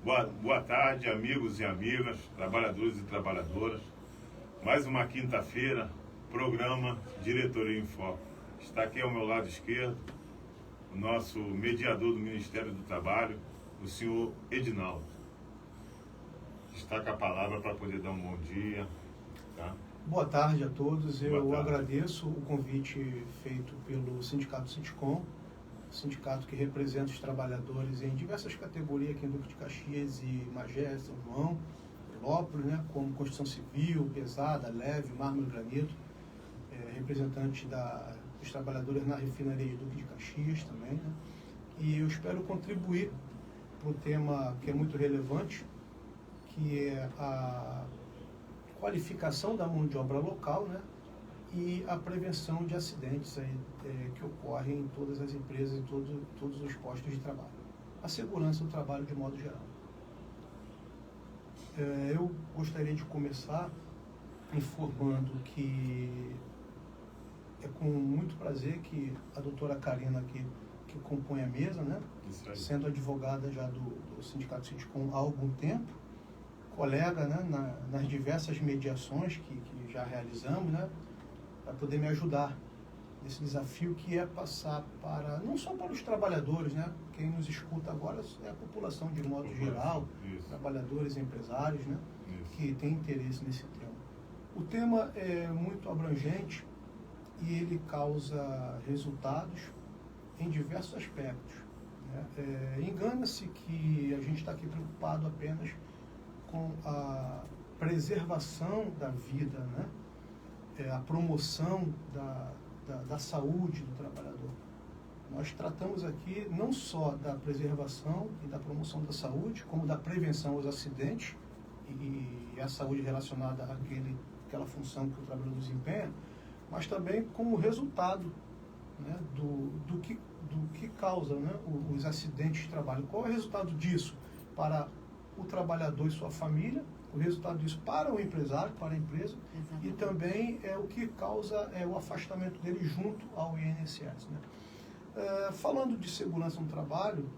Boa tarde, amigos e amigas, trabalhadores e trabalhadoras. Mais uma quinta-feira, programa Diretoria em Foco. Está aqui ao meu lado esquerdo o nosso mediador do Ministério do Trabalho, o senhor Edinaldo. Destaca a palavra para poder dar um bom dia. Tá? Boa tarde a todos. Eu tarde. agradeço o convite feito pelo Sindicato Sindicom, sindicato que representa os trabalhadores em diversas categorias aqui em Duque de Caxias e Magé, São João, Pelópolis, né, como construção civil, pesada, leve, mármore e granito, representante dos trabalhadores na refinaria de Duque de Caxias também, né, e eu espero contribuir para o tema que é muito relevante, que é a qualificação da mão de obra local, né, e a prevenção de acidentes aí, que ocorrem em todas as empresas, em todos os postos de trabalho. A segurança do trabalho de modo geral. Eu gostaria de começar informando que é com muito prazer que a doutora Karina aqui, que compõe a mesa, né, sendo advogada já do Sindicato Sindicom há algum tempo, colega, né, nas diversas mediações que já realizamos, né, para poder me ajudar nesse desafio que é passar para, não só para os trabalhadores, né? Quem nos escuta agora é a população de modo geral, trabalhadores, empresários, né? Que tem interesse nesse tema. O tema é muito abrangente e ele causa resultados em diversos aspectos, né? Engana-se que a gente está aqui preocupado apenas com a preservação da vida, né? A promoção da saúde do trabalhador. Nós tratamos aqui não só da preservação e da promoção da saúde, como da prevenção aos acidentes e a saúde relacionada àquela função que o trabalhador desempenha, mas também como resultado, né, do que causa, né, os acidentes de trabalho. Qual é o resultado disso para o trabalhador e sua família? O resultado disso para o empresário, para a empresa. Exatamente. E também é o que causa o afastamento dele junto ao INSS. Né? Falando de segurança no trabalho,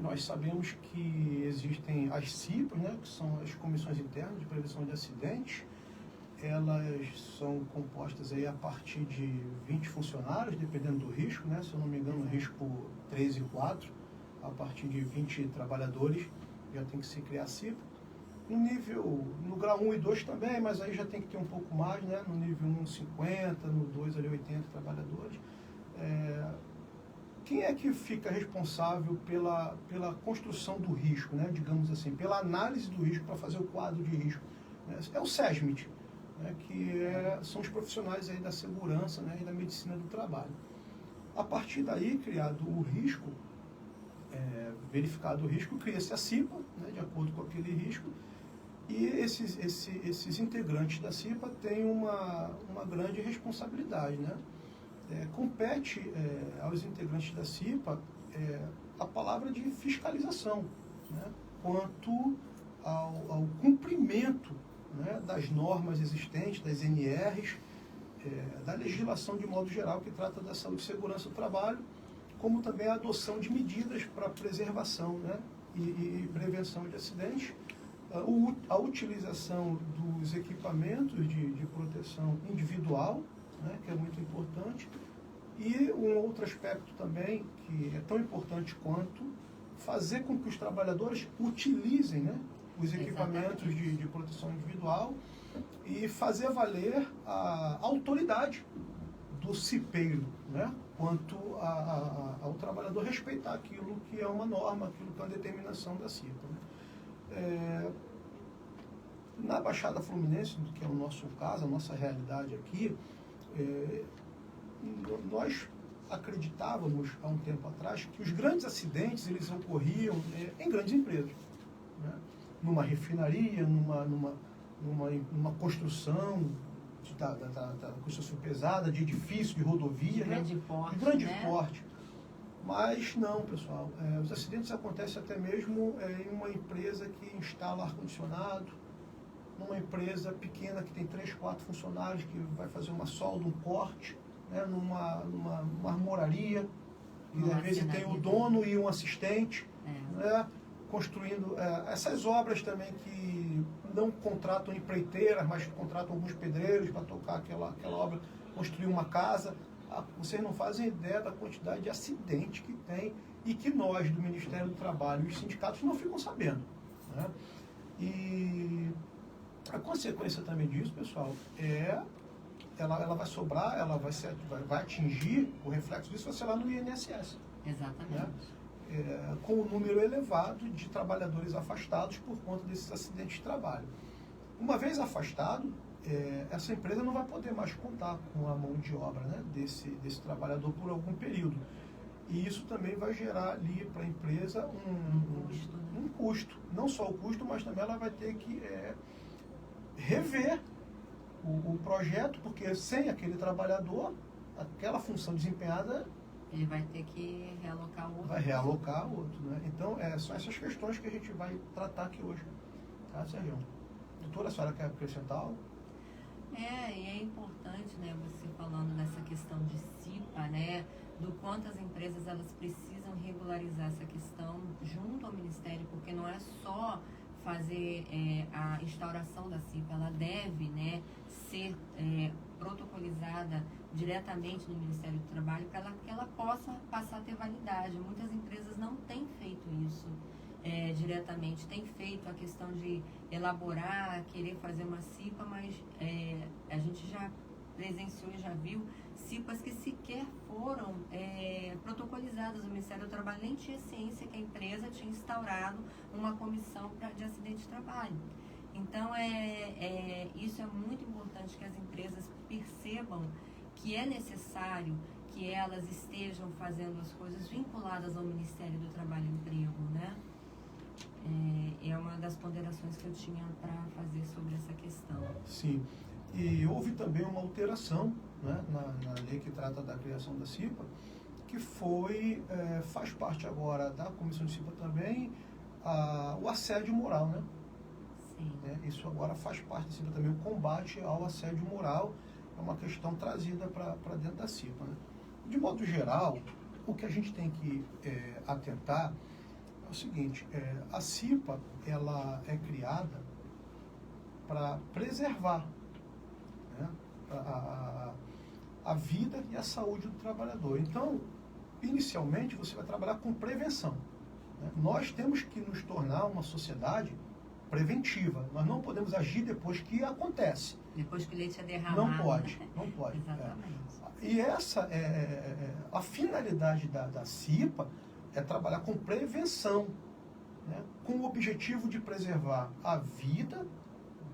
nós sabemos que existem as CIPAs, né, que são as Comissões Internas de Prevenção de Acidentes. Elas são compostas aí a partir de 20 funcionários, dependendo do risco, né? Se eu não me engano, o risco 3 e 4, a partir de 20 trabalhadores, já tem que se criar a CIPA. No grau 1 e 2 também, mas aí já tem que ter um pouco mais, né? No nível 1, 50, no 2, ali 80 trabalhadores. Quem é que fica responsável pela construção do risco, né? Digamos assim, pela análise do risco para fazer o quadro de risco? É o SESMIT, né? Que são os profissionais aí da segurança, né? E da medicina do trabalho. A partir daí, criado o risco, verificado o risco, cria-se a CIPA, né? De acordo com aquele risco. E esses integrantes da CIPA têm uma grande responsabilidade, né? Compete aos integrantes da CIPA a palavra de fiscalização, né? Quanto ao cumprimento, né, das normas existentes, das NRs, da legislação de modo geral que trata da saúde e segurança do trabalho, como também a adoção de medidas para preservação, né, e prevenção de acidentes, a utilização dos equipamentos de proteção individual, né, que é muito importante, e um outro aspecto também que é tão importante quanto fazer com que os trabalhadores utilizem, né, os equipamentos de proteção individual e fazer valer a autoridade do cipeiro, né, quanto ao trabalhador respeitar aquilo que é uma norma, aquilo que é uma determinação da CIPA. Né? Na Baixada Fluminense, que é o nosso caso, a nossa realidade aqui, nós acreditávamos há um tempo atrás que os grandes acidentes eles ocorriam em grandes empresas, né? Numa refinaria, numa construção da construção pesada, de edifício, de rodovia, grande né? porte, de grande né? porte. Mas não, pessoal, os acidentes acontecem até mesmo em uma empresa que instala ar-condicionado, numa empresa pequena que tem 3, 4 funcionários, que vai fazer uma solda, um corte, né, numa marmoraria, e às vezes tem o dono e um assistente. Né? construindo essas obras também que não contratam empreiteiras, mas contratam alguns pedreiros para tocar aquela obra, construir uma casa. Vocês não fazem ideia da quantidade de acidentes que tem e que nós, do Ministério do Trabalho e os sindicatos, não ficam sabendo, né? E a consequência também disso, pessoal, ela vai sobrar, ela vai atingir, o reflexo disso vai ser lá no INSS. Exatamente. Né? Com um número elevado de trabalhadores afastados por conta desses acidentes de trabalho. Uma vez afastado, essa empresa não vai poder mais contar com a mão de obra, né, desse trabalhador por algum período. E isso também vai gerar ali para a empresa um custo. Não só o custo, mas também ela vai ter que rever o projeto, porque sem aquele trabalhador, aquela função desempenhada... Ele vai ter que realocar outro. Vai realocar outro, né? Então, são essas questões que a gente vai tratar aqui hoje. Tá, Sérgio? Doutora, a senhora quer acrescentar algo? E é importante, né, você falando dessa questão de CIPA, né, do quanto as empresas elas precisam regularizar essa questão junto ao Ministério, porque não é só fazer a instauração da CIPA, ela deve, né, ser protocolizada diretamente no Ministério do Trabalho para que ela possa passar a ter validade. Muitas empresas não têm feito isso diretamente, têm feito a questão de elaborar, querer fazer uma CIPA, mas a gente já presenciou e já viu CIPAs que sequer foram protocolizadas. O Ministério do Trabalho nem tinha ciência que a empresa tinha instaurado uma comissão de acidente de trabalho. Então, isso é muito importante que as empresas percebam que é necessário que elas estejam fazendo as coisas vinculadas ao Ministério do Trabalho e Emprego, né? É uma das ponderações que eu tinha para fazer sobre essa questão. Sim. E houve também uma alteração, né, na lei que trata da criação da CIPA, que faz parte agora da Comissão de CIPA também, o assédio moral, né? Sim. Isso agora faz parte da CIPA também, o combate ao assédio moral é uma questão trazida para dentro da CIPA, né? De modo geral, o que a gente tem que atentar é o seguinte, a CIPA ela é criada para preservar, né, a vida e a saúde do trabalhador. Então, inicialmente, você vai trabalhar com prevenção, né? Nós temos que nos tornar uma sociedade preventiva. Nós não podemos agir depois que acontece. Depois que o leite é derramado. Não pode, não pode. Exatamente. E essa a finalidade da CIPA é trabalhar com prevenção, né, com o objetivo de preservar a vida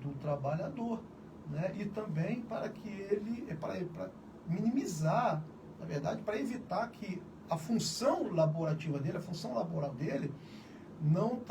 do trabalhador, né, e também para que para minimizar, na verdade, para evitar que a função laborativa dele, a função laboral dele, não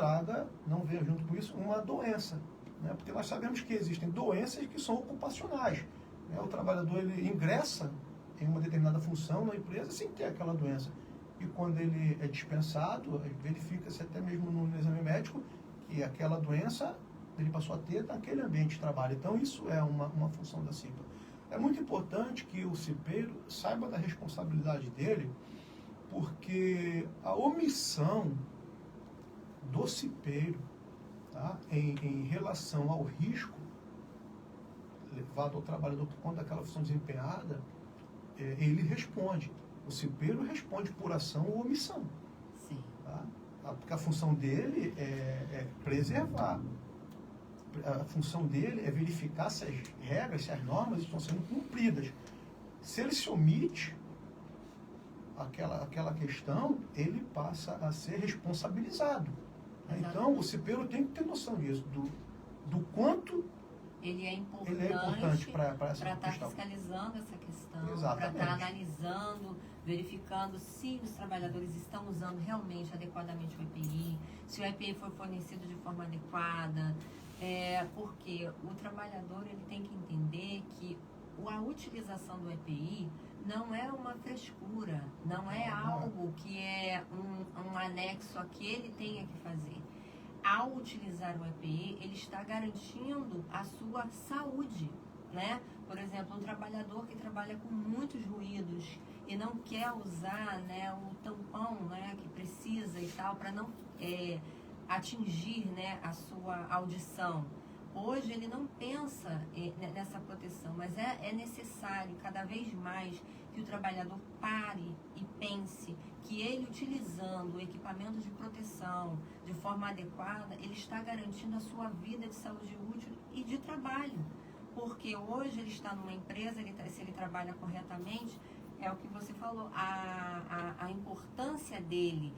venha junto com isso uma doença, né, porque nós sabemos que existem doenças que são ocupacionais, né, o trabalhador ele ingressa em uma determinada função na empresa sem ter aquela doença. E quando ele é dispensado, verifica-se até mesmo no exame médico que aquela doença ele passou a ter naquele ambiente de trabalho. Então, isso é uma função da CIPA. É muito importante que o cipeiro saiba da responsabilidade dele, porque a omissão do cipeiro, tá, em relação ao risco levado ao trabalhador por conta daquela função desempenhada, ele responde. O cipeiro responde por ação ou omissão. Sim. Tá? Porque a função dele é preservar. A função dele é verificar se as regras, se as normas estão sendo cumpridas. Se ele se omite aquela questão, ele passa a ser responsabilizado. Exatamente. Então, o cipeiro tem que ter noção disso, do quanto ele é importante para estar fiscalizando essa questão, para estar analisando, verificando se os trabalhadores estão usando realmente adequadamente o EPI, se o EPI foi fornecido de forma adequada, porque o trabalhador ele tem que entender que a utilização do EPI não é uma frescura, não é algo que é um anexo a que ele tenha que fazer. Ao utilizar o EPI, ele está garantindo a sua saúde, né? Por exemplo, um trabalhador que trabalha com muitos ruídos e não quer usar, né, o tampão, né, que precisa e tal, para não atingir, né, a sua audição. Hoje ele não pensa nessa proteção, mas é necessário cada vez mais que o trabalhador pare e pense que ele, utilizando o equipamento de proteção de forma adequada, ele está garantindo a sua vida de saúde útil e de trabalho. Porque hoje ele está numa empresa, se ele trabalha corretamente, é o que você falou, a importância dele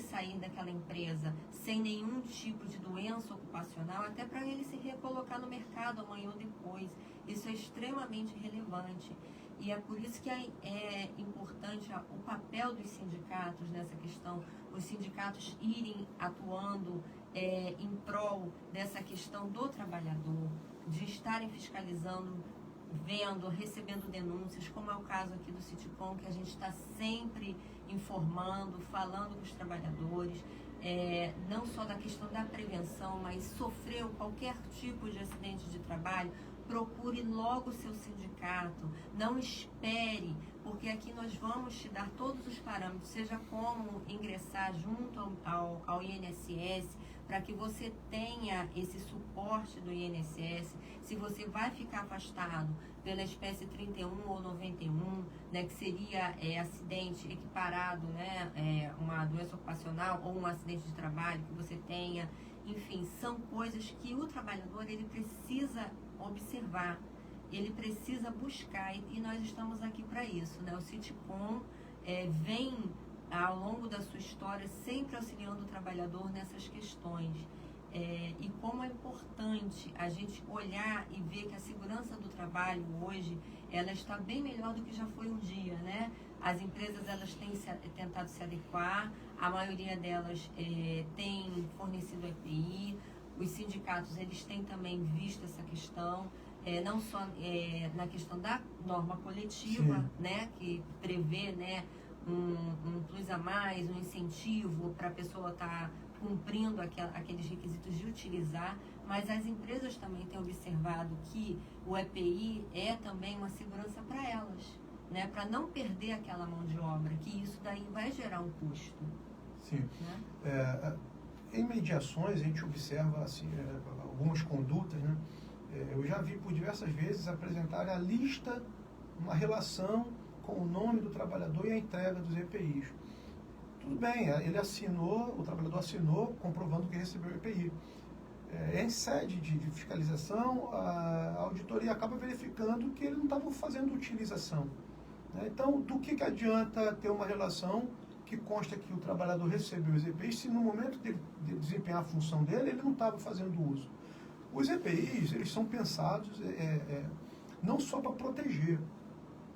sair daquela empresa sem nenhum tipo de doença ocupacional, até para ele se recolocar no mercado amanhã ou depois. Isso é extremamente relevante. E é por isso que é importante o papel dos sindicatos nessa questão, os sindicatos irem atuando em prol dessa questão do trabalhador, de estarem fiscalizando, vendo, recebendo denúncias, como é o caso aqui do Citicom, que a gente está sempre informando, falando com os trabalhadores, não só da questão da prevenção, mas sofreu qualquer tipo de acidente de trabalho, procure logo o seu sindicato, não espere, porque aqui nós vamos te dar todos os parâmetros, seja como ingressar junto ao INSS, para que você tenha esse suporte do INSS, se você vai ficar afastado pela espécie 31 ou 91, né, que seria acidente equiparado, né, uma doença ocupacional ou um acidente de trabalho que você tenha, enfim, são coisas que o trabalhador ele precisa observar, ele precisa buscar, e nós estamos aqui para isso, né? O Citicom vem ao longo da sua história sempre auxiliando o trabalhador nessas questões, e como é importante a gente olhar e ver que a segurança do trabalho hoje ela está bem melhor do que já foi um dia, né? As empresas elas têm tentado se adequar, a maioria delas tem fornecido EPI, os sindicatos eles têm também visto essa questão, não só na questão da norma coletiva, né, que prevê, né, um plus a mais, um incentivo para a pessoa estar cumprindo aqueles requisitos de utilizar, mas as empresas também têm observado que o EPI é também uma segurança para elas, né, para não perder aquela mão de obra, que isso daí vai gerar um custo. Sim. Né? Em mediações a gente observa assim, algumas condutas, né? Eu já vi por diversas vezes apresentarem a lista, uma relação com o nome do trabalhador e a entrega dos EPIs. Tudo bem, ele assinou, o trabalhador assinou comprovando que recebeu o EPI. Em sede de fiscalização, a auditoria acaba verificando que ele não estava fazendo utilização. Né? Então, do que adianta ter uma relação que consta que o trabalhador recebeu os EPIs se no momento de desempenhar a função dele, ele não estava fazendo uso? Os EPIs, eles são pensados não só para proteger,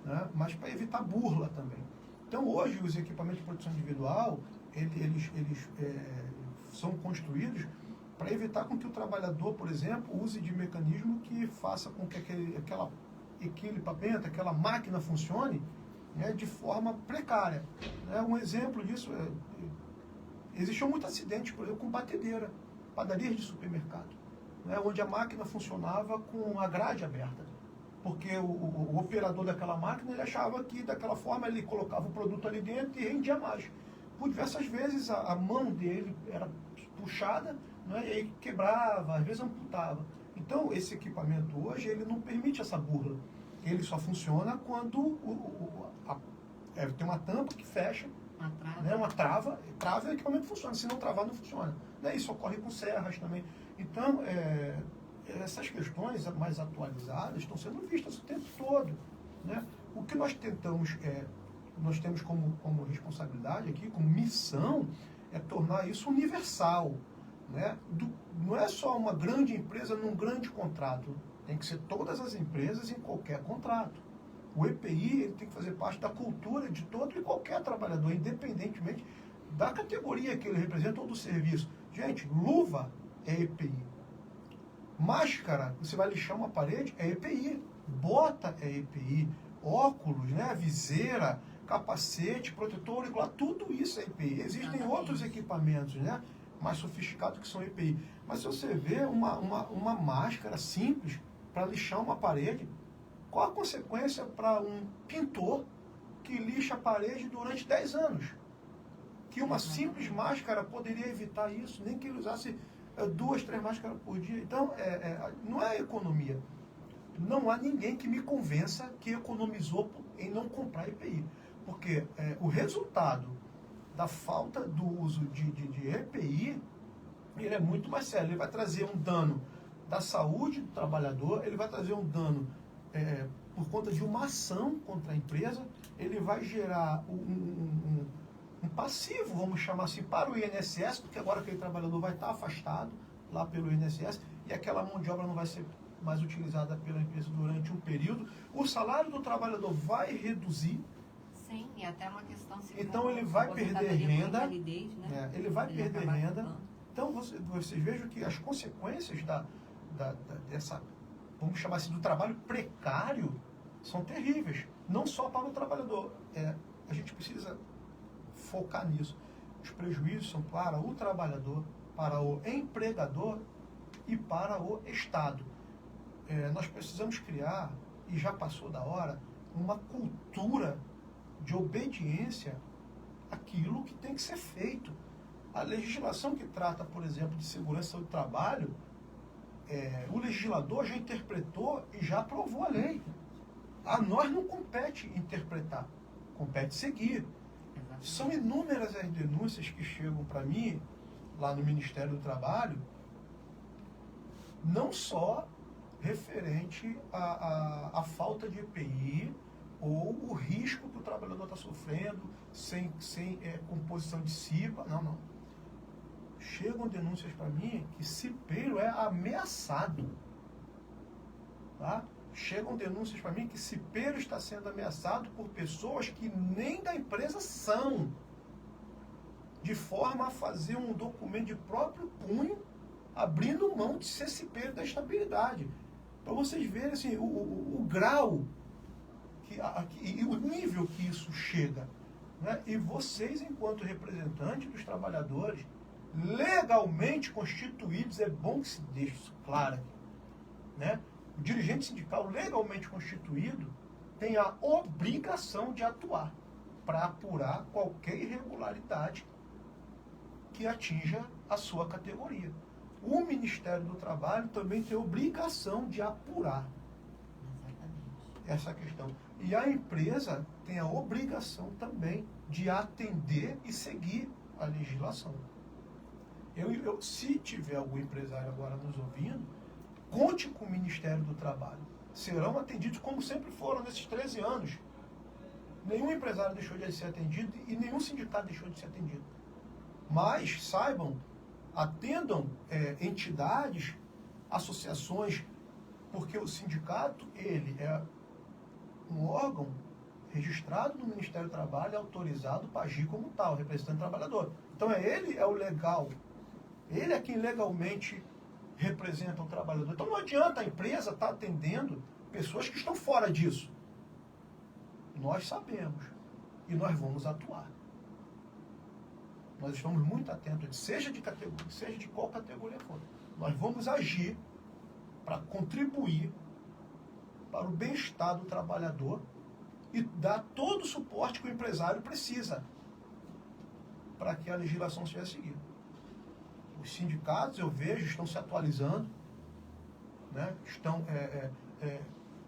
né, mas para evitar burla também. Então, hoje, os equipamentos de proteção individual, eles são construídos para evitar com que o trabalhador, por exemplo, use de mecanismo que faça com que aquela equipamento, aquela máquina funcione, né, de forma precária. Né? Um exemplo disso existiam muitos acidentes, por exemplo, com batedeira, padarias de supermercado, né, onde a máquina funcionava com a grade aberta, porque o operador daquela máquina ele achava que daquela forma ele colocava o produto ali dentro e rendia mais. Por diversas vezes a mão dele era puxada, né, e aí quebrava, às vezes amputava. Então esse equipamento hoje ele não permite essa burla. Ele só funciona quando tem uma tampa que fecha, uma trava e o equipamento funciona. Se não travar, não funciona. Né? Isso ocorre com serras também. Então, essas questões mais atualizadas estão sendo vistas o tempo todo. Né? O que nós temos como responsabilidade aqui, como missão, é tornar isso universal. Né? Não é só uma grande empresa num grande contrato. Tem que ser todas as empresas em qualquer contrato. O EPI ele tem que fazer parte da cultura de todo e qualquer trabalhador, independentemente da categoria que ele representa ou do serviço. Gente, luva é EPI. Máscara, você vai lixar uma parede, é EPI. Bota é EPI. Óculos, né, viseira, capacete, protetor auricular, tudo isso é EPI. Existem outros equipamentos, né, mais sofisticados que são EPI. Mas se você vê uma máscara simples para lixar uma parede, qual a consequência para um pintor que lixa a parede durante 10 anos? que uma simples máscara poderia evitar isso, nem que ele usasse 2, 3 máscaras por dia. Então, não é economia. Não há ninguém que me convença que economizou em não comprar EPI. Porque o resultado da falta do uso de EPI, ele é muito mais sério. Ele vai trazer um dano da saúde do trabalhador, ele vai trazer um dano por conta de uma ação contra a empresa, ele vai gerar um passivo, vamos chamar assim, para o INSS, porque agora aquele trabalhador vai estar afastado lá pelo INSS e aquela mão de obra não vai ser mais utilizada pela empresa durante um período. O salário do trabalhador vai reduzir. Sim, e até uma questão... Então ele vai perder renda. Validez, né? Ele vai perder renda. Então vocês vejam que as consequências dessa, vamos chamar assim, do trabalho precário são terríveis. Não só para o trabalhador. A gente precisa focar nisso. Os prejuízos são para o trabalhador, para o empregador e para o Estado. Nós precisamos criar, e já passou da hora, uma cultura de obediência àquilo que tem que ser feito. A legislação que trata, por exemplo, de segurança do trabalho, o legislador já interpretou e já aprovou a lei. A nós não compete interpretar, compete seguir. São inúmeras as denúncias que chegam para mim, lá no Ministério do Trabalho, não só referente à falta de EPI ou o risco que o trabalhador está sofrendo sem composição de CIPA, não. Chegam denúncias para mim que cipeiro é ameaçado. Tá? Chegam denúncias para mim que cipeiro está sendo ameaçado por pessoas que nem da empresa são, de forma a fazer um documento de próprio punho, abrindo mão de ser cipeiro da estabilidade. Para vocês verem assim, o grau e o nível que isso chega. Né? E vocês, enquanto representantes dos trabalhadores, legalmente constituídos, é bom que se deixe isso claro aqui, né? O dirigente sindical legalmente constituído tem a obrigação de atuar para apurar qualquer irregularidade que atinja a sua categoria. O Ministério do Trabalho também tem a obrigação de apurar essa questão. E a empresa tem a obrigação também de atender e seguir a legislação. Se tiver algum empresário agora nos ouvindo, conte com o Ministério do Trabalho. Serão atendidos como sempre foram nesses 13 anos. Nenhum empresário deixou de ser atendido e nenhum sindicato deixou de ser atendido. Mas, saibam, atendam entidades, associações, porque o sindicato, ele é um órgão registrado no Ministério do Trabalho, autorizado para agir como tal, representante do trabalhador. Então ele é o legal. Ele é quem legalmente representa o trabalhador. Então não adianta a empresa estar atendendo pessoas que estão fora disso. Nós sabemos e nós vamos atuar. Nós estamos muito atentos, seja de categoria, seja de qual categoria for. Nós vamos agir para contribuir para o bem-estar do trabalhador e dar todo o suporte que o empresário precisa para que a legislação seja seguida. Os sindicatos, eu vejo, estão se atualizando, né? Estão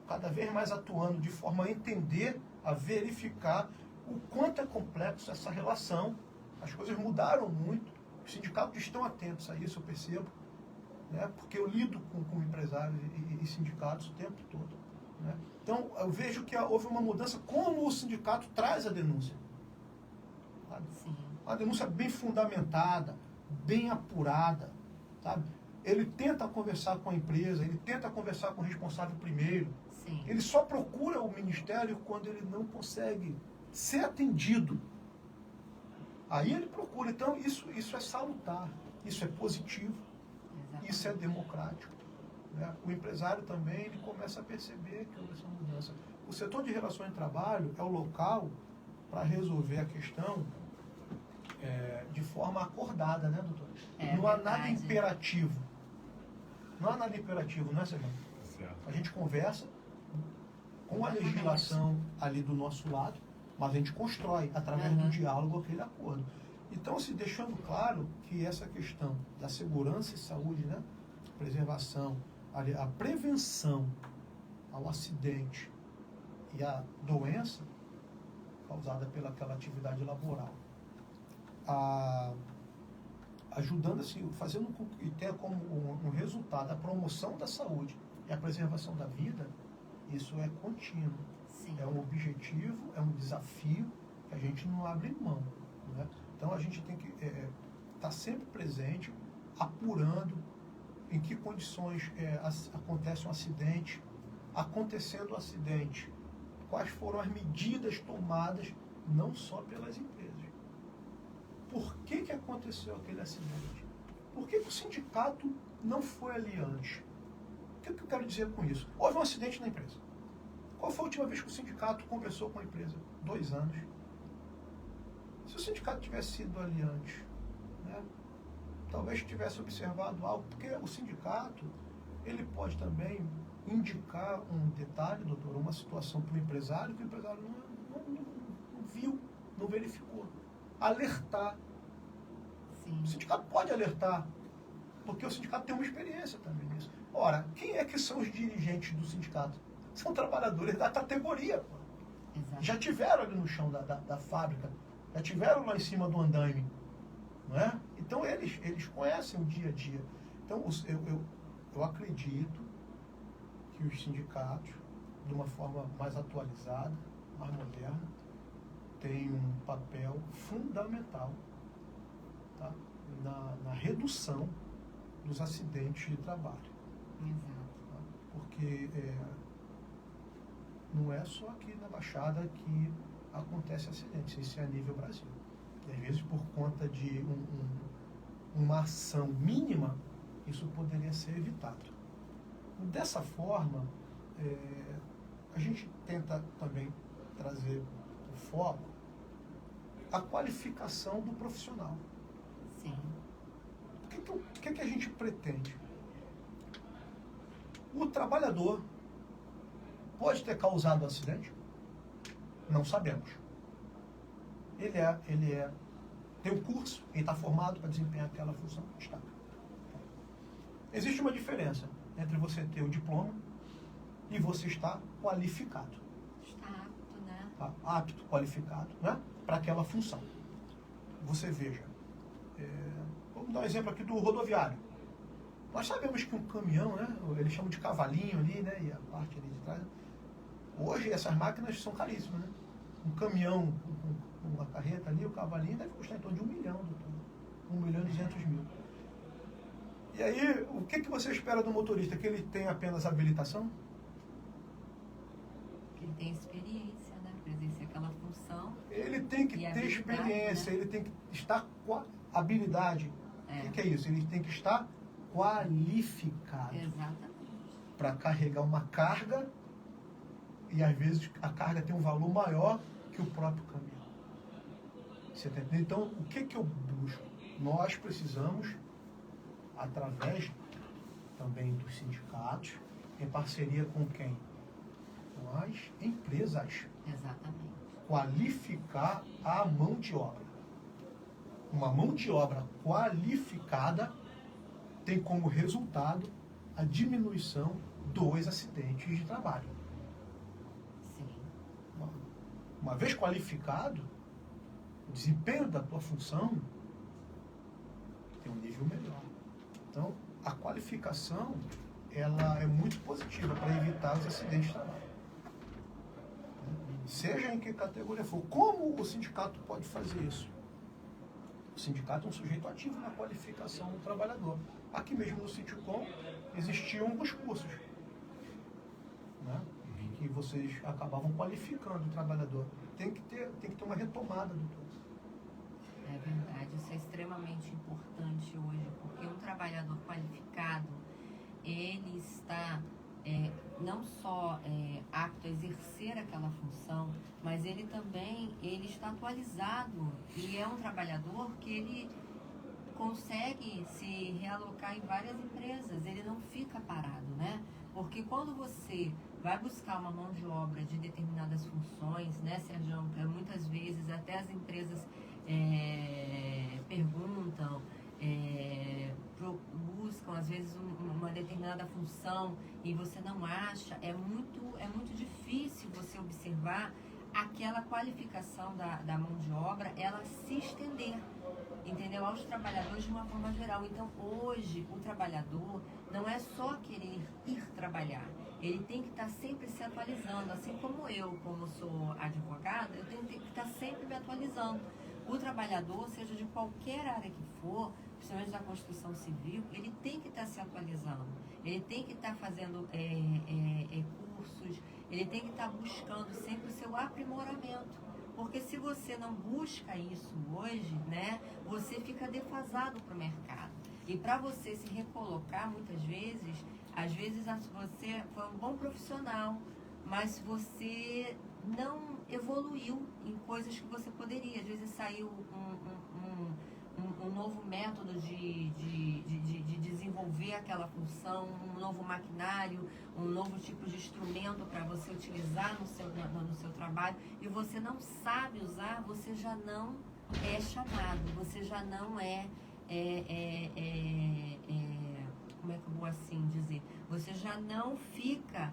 cada vez mais atuando de forma a entender, a verificar o quanto é complexo essa relação. As coisas mudaram muito, os sindicatos estão atentos a isso, eu percebo, né? Porque eu lido com empresários e sindicatos o tempo todo. Né? Então, eu vejo que houve uma mudança, como o sindicato traz a denúncia. Sabe? Sim. Uma denúncia bem fundamentada, bem apurada, sabe? Ele tenta conversar com a empresa, ele tenta conversar com o responsável primeiro. Sim. Ele só procura o ministério quando ele não consegue ser atendido. Aí ele procura. Então, isso é salutar, isso é positivo, exatamente. Isso é democrático. Né? O empresário também ele começa a perceber que houve essa mudança. O setor de relações de trabalho é o local para resolver a questão de forma acordada, né, doutor? Não há nada imperativo. Não há nada imperativo, não é, Sérgio? A gente conversa com a legislação ali do nosso lado, mas a gente constrói, através do diálogo, aquele acordo. Então, se deixando claro que essa questão da segurança e saúde, né, preservação, a prevenção ao acidente e à doença causada pelaquela atividade laboral, ajudando assim, fazendo com que tenha como um resultado a promoção da saúde e a preservação da vida, isso é contínuo. Sim. É um objetivo, é um desafio que a gente não abre mão, né? Então a gente tem que estar sempre presente, apurando em que condições acontece um acidente, acontecendo o acidente, quais foram as medidas tomadas, não só pelas empresas. Por que aconteceu aquele acidente? Por que o sindicato não foi ali antes? O que eu quero dizer com isso? Houve um acidente na empresa. Qual foi a última vez que o sindicato conversou com a empresa? 2 anos. Se o sindicato tivesse sido ali antes, né, talvez tivesse observado algo, porque o sindicato, ele pode também indicar um detalhe, doutor, uma situação para o empresário que o empresário não viu, não verificou. Alertar. Sim. O sindicato pode alertar, porque o sindicato tem uma experiência também nisso. Ora, quem é que são os dirigentes do sindicato? São trabalhadores da categoria. Pô. Exato. Já tiveram ali no chão da fábrica, já tiveram lá em cima do andaime. Não é? Então eles conhecem o dia a dia. Então eu acredito que os sindicatos, de uma forma mais atualizada, mais moderna, têm um papel fundamental, tá, na redução dos acidentes de trabalho. Exato. Tá? Porque não é só aqui na Baixada que acontece acidentes, isso é a nível Brasil. E às vezes por conta de uma ação mínima, isso poderia ser evitado. Dessa forma, a gente tenta também trazer o foco a qualificação do profissional. Sim. O que a gente pretende? O trabalhador pode ter causado o acidente? Não sabemos. Ele tem um curso, ele está formado para desempenhar aquela função? Está. Existe uma diferença entre você ter o diploma e você estar qualificado. Está apto, né? Tá? Apto, qualificado, né? Para aquela função. Você veja, vamos dar um exemplo aqui do rodoviário. Nós sabemos que um caminhão, né? Eles chamam de cavalinho ali, né? E a parte ali de trás. Hoje essas máquinas são caríssimas, né? Um caminhão com uma carreta ali, o cavalinho deve custar em torno de $1 milhão, doutor. 1.200.000. E aí, o que você espera do motorista? Que ele tenha apenas habilitação? Que ele tem experiência, né? Para exercer aquela função. Ele tem que ter experiência, né? Ele tem que estar com habilidade. O que é isso? Ele tem que estar qualificado. Exatamente. Para carregar uma carga, e às vezes a carga tem um valor maior que o próprio caminhão. Você tá entendendo? Então, o que eu busco? Nós precisamos, através também dos sindicatos, em parceria com quem? Com as empresas. Exatamente. Qualificar a mão de obra. Uma mão de obra qualificada tem como resultado a diminuição dos acidentes de trabalho. Sim. Uma vez qualificado, o desempenho da tua função tem um nível melhor. Então, a qualificação, ela é muito positiva para evitar os acidentes de trabalho. Seja em que categoria for. Como o sindicato pode fazer isso? O sindicato é um sujeito ativo na qualificação do trabalhador. Aqui mesmo no Sinticom existiam os cursos, né, que vocês acabavam qualificando o trabalhador. Tem que ter uma retomada do todo. É verdade, isso é extremamente importante hoje, porque um trabalhador qualificado, ele está não só apto a exercer aquela função, mas ele também está atualizado e é um trabalhador que ele consegue se realocar em várias empresas, ele não fica parado, né? Porque quando você vai buscar uma mão de obra de determinadas funções, né, Sérgio, muitas vezes até as empresas perguntam, buscam às vezes uma determinada função e você não acha, é muito difícil você observar aquela qualificação da mão de obra, ela se estender, entendeu? Aos trabalhadores de uma forma geral. Então, hoje, o trabalhador não é só querer ir trabalhar, ele tem que estar sempre se atualizando, assim como eu, como sou advogada, eu tenho que estar sempre me atualizando. O trabalhador, seja de qualquer área que for, principalmente da construção civil, ele tem que estar se atualizando, ele tem que estar fazendo cursos, ele tem que estar buscando sempre o seu aprimoramento, porque se você não busca isso hoje, né, você fica defasado para o mercado. E para você se recolocar, muitas vezes, às vezes você foi um bom profissional, mas você não evoluiu em coisas que você poderia. Às vezes saiu um novo método de desenvolver aquela função, um novo maquinário, um novo tipo de instrumento para você utilizar no seu trabalho, e você não sabe usar, você já não é chamado, você já não como é que eu vou assim dizer? Você já não fica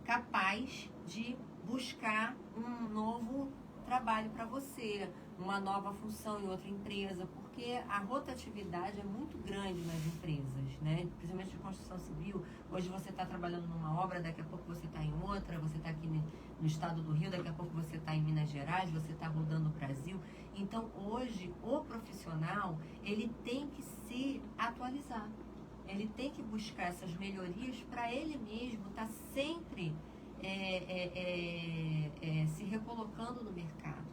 capaz de buscar um novo trabalho para você, uma nova função em outra empresa, porque a rotatividade é muito grande nas empresas, né? Principalmente de construção civil. Hoje você está trabalhando numa obra, daqui a pouco você está em outra, você está aqui no estado do Rio, daqui a pouco você está em Minas Gerais, você está rodando o Brasil. Então, hoje, o profissional, ele tem que se atualizar. Ele tem que buscar essas melhorias para ele mesmo estar sempre se recolocando no mercado.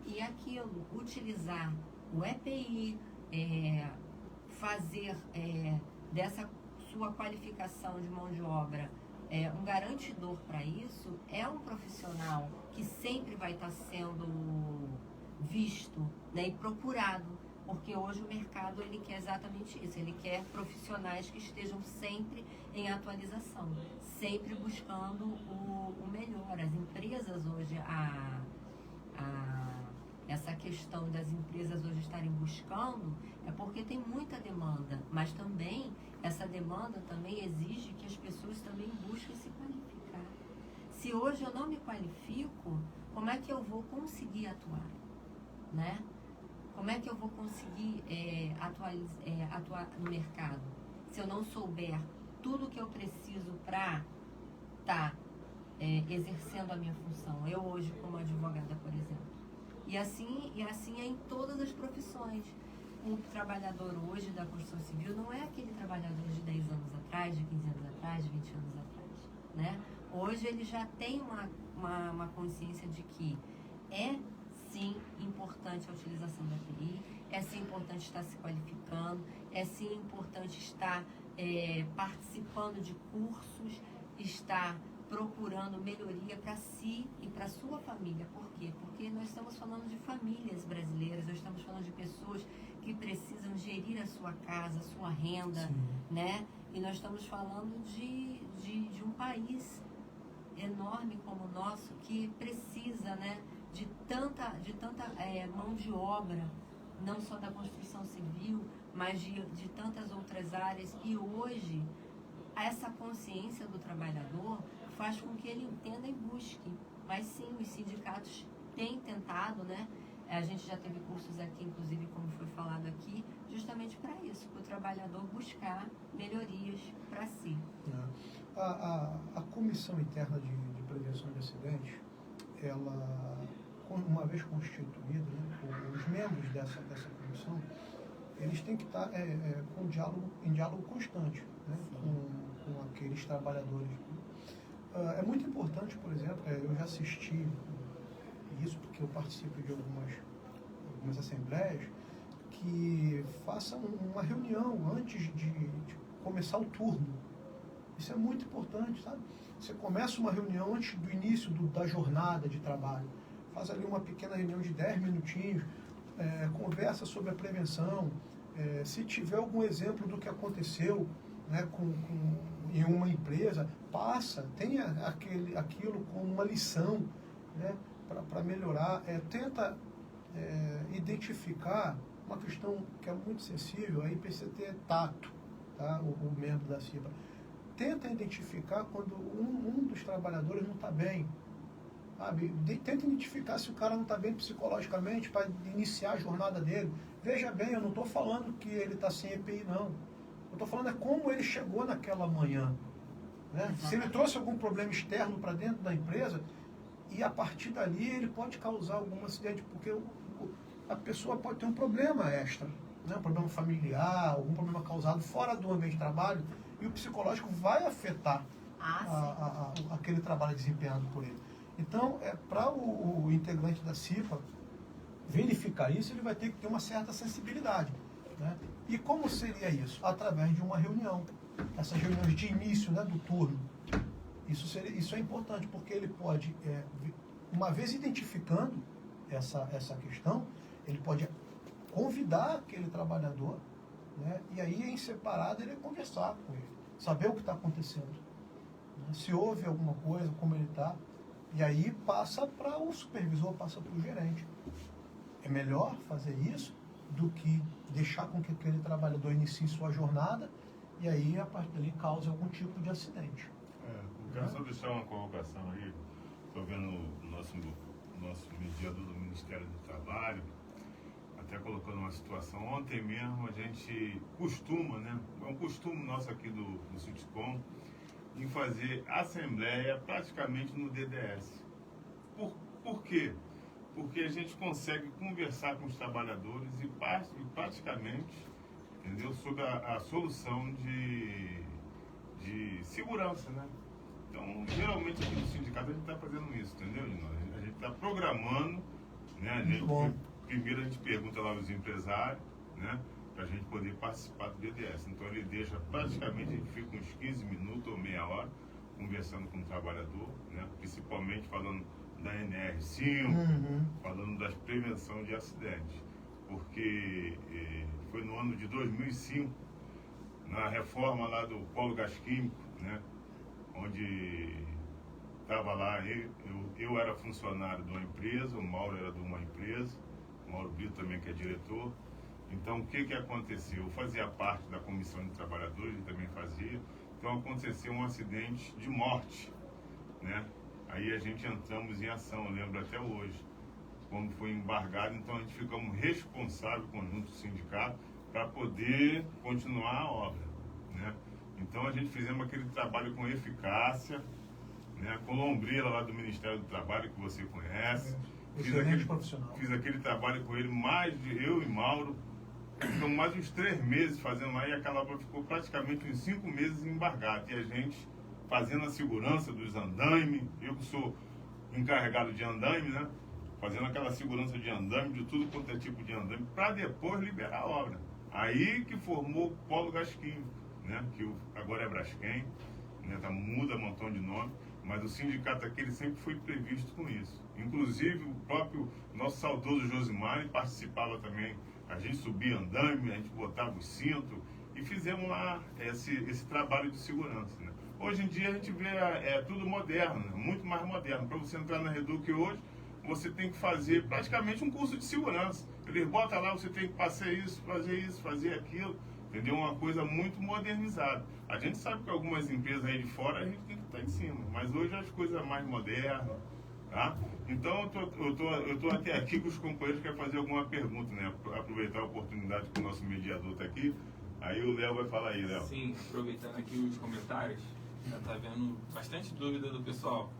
E aquilo, utilizar o EPI, fazer dessa sua qualificação de mão de obra um garantidor para isso, é um profissional que sempre vai estar sendo visto, né, e procurado, porque hoje o mercado ele quer exatamente isso, ele quer profissionais que estejam sempre em atualização, sempre buscando o melhor. As empresas hoje, essa questão das empresas hoje estarem buscando é porque tem muita demanda, mas também essa demanda também exige que as pessoas também busquem se qualificar. Se hoje eu não me qualifico, como é que eu vou conseguir atuar, né? Como é que eu vou conseguir atuar no mercado se eu não souber tudo o que eu preciso para estar exercendo a minha função? Eu hoje como advogada, por exemplo. E assim é em todas as profissões. O trabalhador hoje da construção civil não é aquele trabalhador de 10 anos atrás, de 15 anos atrás, de 20 anos atrás, né? Hoje ele já tem uma consciência de que é sim importante a utilização da TI, é sim importante estar se qualificando, é sim importante estar participando de cursos, estar procurando melhoria para si e para sua família. Por quê? Porque nós estamos falando de famílias brasileiras, nós estamos falando de pessoas que precisam gerir a sua casa, a sua renda, né? E nós estamos falando de um país enorme como o nosso que precisa, né, de tanta mão de obra, não só da construção civil, mas de tantas outras áreas. E hoje, essa consciência do trabalhador faz com que ele entenda e busque. Mas sim, os sindicatos têm tentado, né? A gente já teve cursos aqui, inclusive, como foi falado aqui, justamente para isso, para o trabalhador buscar melhorias para si. A Comissão Interna de Prevenção de Acidentes, ela, uma vez constituída, né, os membros dessa comissão, eles têm que estar em diálogo constante, né, com aqueles trabalhadores. É muito importante, por exemplo, eu já assisti isso porque eu participo de algumas assembleias, que façam uma reunião antes de começar o turno. Isso é muito importante, sabe? Você começa uma reunião antes do início da jornada de trabalho. Faz ali uma pequena reunião de 10 minutinhos, conversa sobre a prevenção. Se tiver algum exemplo do que aconteceu, né, em uma empresa, tenha aquilo como uma lição, né, para melhorar. Tenta identificar uma questão que é muito sensível, aí precisa ter tato, tá? O membro da CIPA. Tenta identificar quando um dos trabalhadores não está bem, sabe? Tenta identificar se o cara não está bem psicologicamente para iniciar a jornada dele. Veja bem, eu não estou falando que ele está sem EPI, não. Eu estou falando como ele chegou naquela manhã. Né? Se ele trouxe algum problema externo para dentro da empresa, e a partir dali ele pode causar algum acidente, porque a pessoa pode ter um problema extra, né? Um problema familiar, algum problema causado fora do ambiente de trabalho, e o psicológico vai afetar aquele trabalho desempenhado por ele. Então, para o integrante da CIPA verificar isso, ele vai ter que ter uma certa sensibilidade. Né? E como seria isso? Através de uma reunião. Essas reuniões de início, né, do turno. Isso é importante, porque ele pode, uma vez identificando essa questão, ele pode convidar aquele trabalhador, né, e aí em separado ele conversar com ele, saber o que está acontecendo, né, se houve alguma coisa, como ele está, e aí passa para o supervisor, passa para o gerente. É melhor fazer isso do que deixar com que aquele trabalhador inicie sua jornada e aí a partir dali cause algum tipo de acidente. Eu quero só deixar uma colocação aí. Estou vendo o nosso mediador do Ministério do Trabalho, até colocando uma situação. Ontem mesmo a gente costuma, né? É um costume nosso aqui do Citicom, em fazer assembleia praticamente no DDS. Por quê? Porque a gente consegue conversar com os trabalhadores e praticamente, entendeu, sobre a solução de segurança, né? Então, geralmente aqui no sindicato a gente está fazendo isso, entendeu? A gente está programando, né? Primeiro a gente pergunta lá aos empresários, né? Para a gente poder participar do DDS. Então ele deixa praticamente, a gente fica uns 15 minutos ou meia hora conversando com o trabalhador, né? Principalmente falando da NR5, falando da prevenção de acidentes. Porque foi no ano de 2005, na reforma lá do Polo Gás Químico, né? Onde estava lá, eu era funcionário de uma empresa, o Mauro era de uma empresa, o Mauro Brito também que é diretor. Então o que aconteceu? Eu fazia parte da comissão de trabalhadores, ele também fazia, então aconteceu um acidente de morte, né? Aí a gente entramos em ação, eu lembro até hoje, quando foi embargado, então a gente ficamos responsáveis, conjunto do sindicato, para poder continuar a obra, né? Então a gente fizemos aquele trabalho com eficácia, né? Com Lombrila lá do Ministério do Trabalho, que você conhece. Fiz aquele trabalho com ele, eu e Mauro, ficamos mais uns 3 meses fazendo lá, e aquela obra ficou praticamente uns 5 meses embargada. E a gente fazendo a segurança dos andaimes, eu que sou encarregado de andaime, né? Fazendo aquela segurança de andaime, de tudo quanto é tipo de andaime, para depois liberar a obra. Aí que formou o Polo Gás Químico, né? Que agora é Braskem, né? Muda um montão de nome, mas o sindicato aqui ele sempre foi previsto com isso. Inclusive o próprio nosso saudoso Josimar participava também. A gente subia andaime, a gente botava o cinto e fizemos lá esse trabalho de segurança, né? Hoje em dia a gente vê tudo moderno, né? Muito mais moderno. Para você entrar na Reduc hoje, você tem que fazer praticamente um curso de segurança. Eles botam lá, você tem que fazer isso, fazer aquilo, entendeu? Uma coisa muito modernizada. A gente sabe que algumas empresas aí de fora a gente tem que estar em cima, mas hoje as coisas mais modernas, tá? Então eu tô até aqui com os companheiros que querem fazer alguma pergunta, né? Aproveitar a oportunidade que o nosso mediador está aqui. Aí o Léo vai falar aí, Léo. Sim, aproveitando aqui os comentários, já está vendo bastante dúvida do pessoal.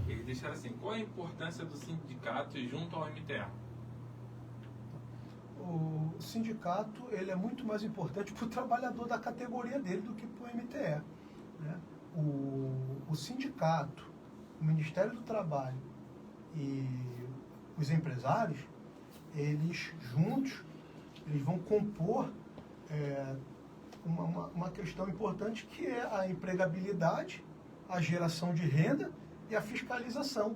Eles deixaram assim, qual a importância do sindicato junto ao MTE? O sindicato ele é muito mais importante para o trabalhador da categoria dele do que para o MTE. Né? O sindicato, o Ministério do Trabalho e os empresários, eles juntos, eles vão compor uma questão importante que é a empregabilidade, a geração de renda e a fiscalização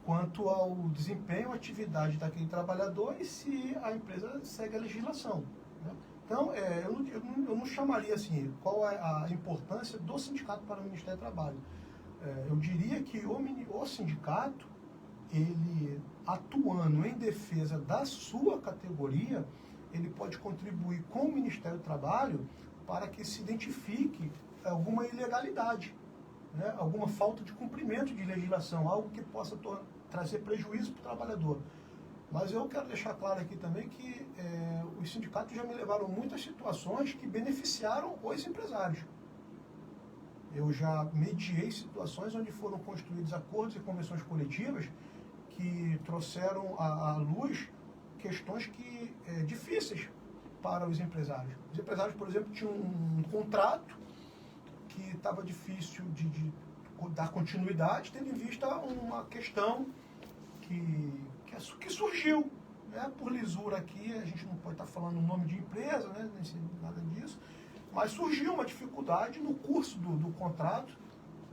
quanto ao desempenho, atividade daquele trabalhador e se a empresa segue a legislação. Né? Então, eu não chamaria assim, qual é a importância do sindicato para o Ministério do Trabalho. Eu diria que o sindicato, ele atuando em defesa da sua categoria, ele pode contribuir com o Ministério do Trabalho para que se identifique alguma ilegalidade, né? Alguma falta de cumprimento de legislação, algo que possa trazer prejuízo para o trabalhador. Mas eu quero deixar claro aqui também que os sindicatos já me levaram a muitas situações que beneficiaram os empresários. Eu já mediei situações onde foram construídos acordos e convenções coletivas que trouxeram à luz questões difíceis para os empresários. Os empresários, por exemplo, tinham um contrato que estava difícil de dar continuidade, tendo em vista uma questão que surgiu, né, por lisura aqui. A gente não pode estar falando o nome de empresa, né, nem nada disso, mas surgiu uma dificuldade no curso do contrato